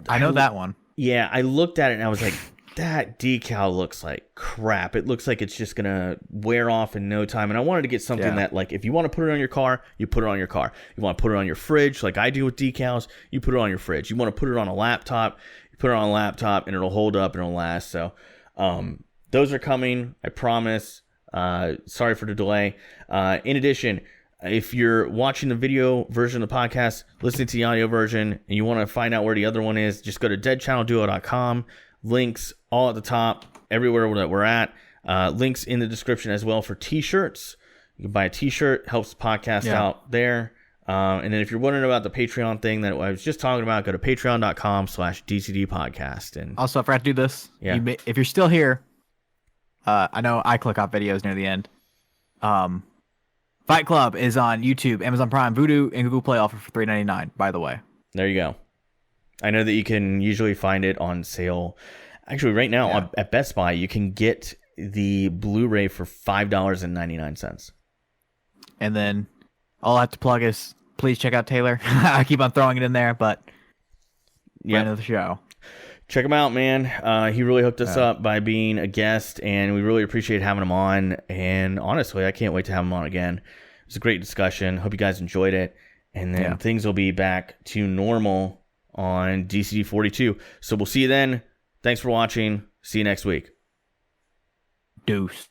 I know that one. Yeah, I looked at it and I was like, that decal looks like crap. It looks like it's just going to wear off in no time. And I wanted to get something that, like, if you want to put it on your car, you put it on your car. You want to put it on your fridge, like I do with decals, you put it on your fridge. You want to put it on a laptop, you put it on a laptop, and it'll hold up and it'll last. So those are coming, I promise. Sorry for the delay. In addition, if you're watching the video version of the podcast, listening to the audio version, and you want to find out where the other one is, just go to deadchannelduo.com. Links all at the top, everywhere that we're at. Links in the description as well for t-shirts. You can buy a t-shirt, helps the podcast out there. And then if you're wondering about the Patreon thing that I was just talking about, go to patreon.com/DCD podcast. And also, I forgot to do this. Yeah. If you're still here, I know I click off videos near the end. Fight Club is on YouTube, Amazon Prime, Vudu, and Google Play, offer for $3.99, by the way. There you go. I know that you can usually find it on sale. Actually, right now at Best Buy, you can get the Blu-ray for $5.99. And then all I have to plug is, please check out Taylor. I keep on throwing it in there, but friend of the show. Check him out, man. He really hooked us up by being a guest, and we really appreciate having him on. And honestly, I can't wait to have him on again. It was a great discussion. Hope you guys enjoyed it. And then things will be back to normal on DCD 42. So we'll see you then. Thanks for watching. See you next week. Deuce.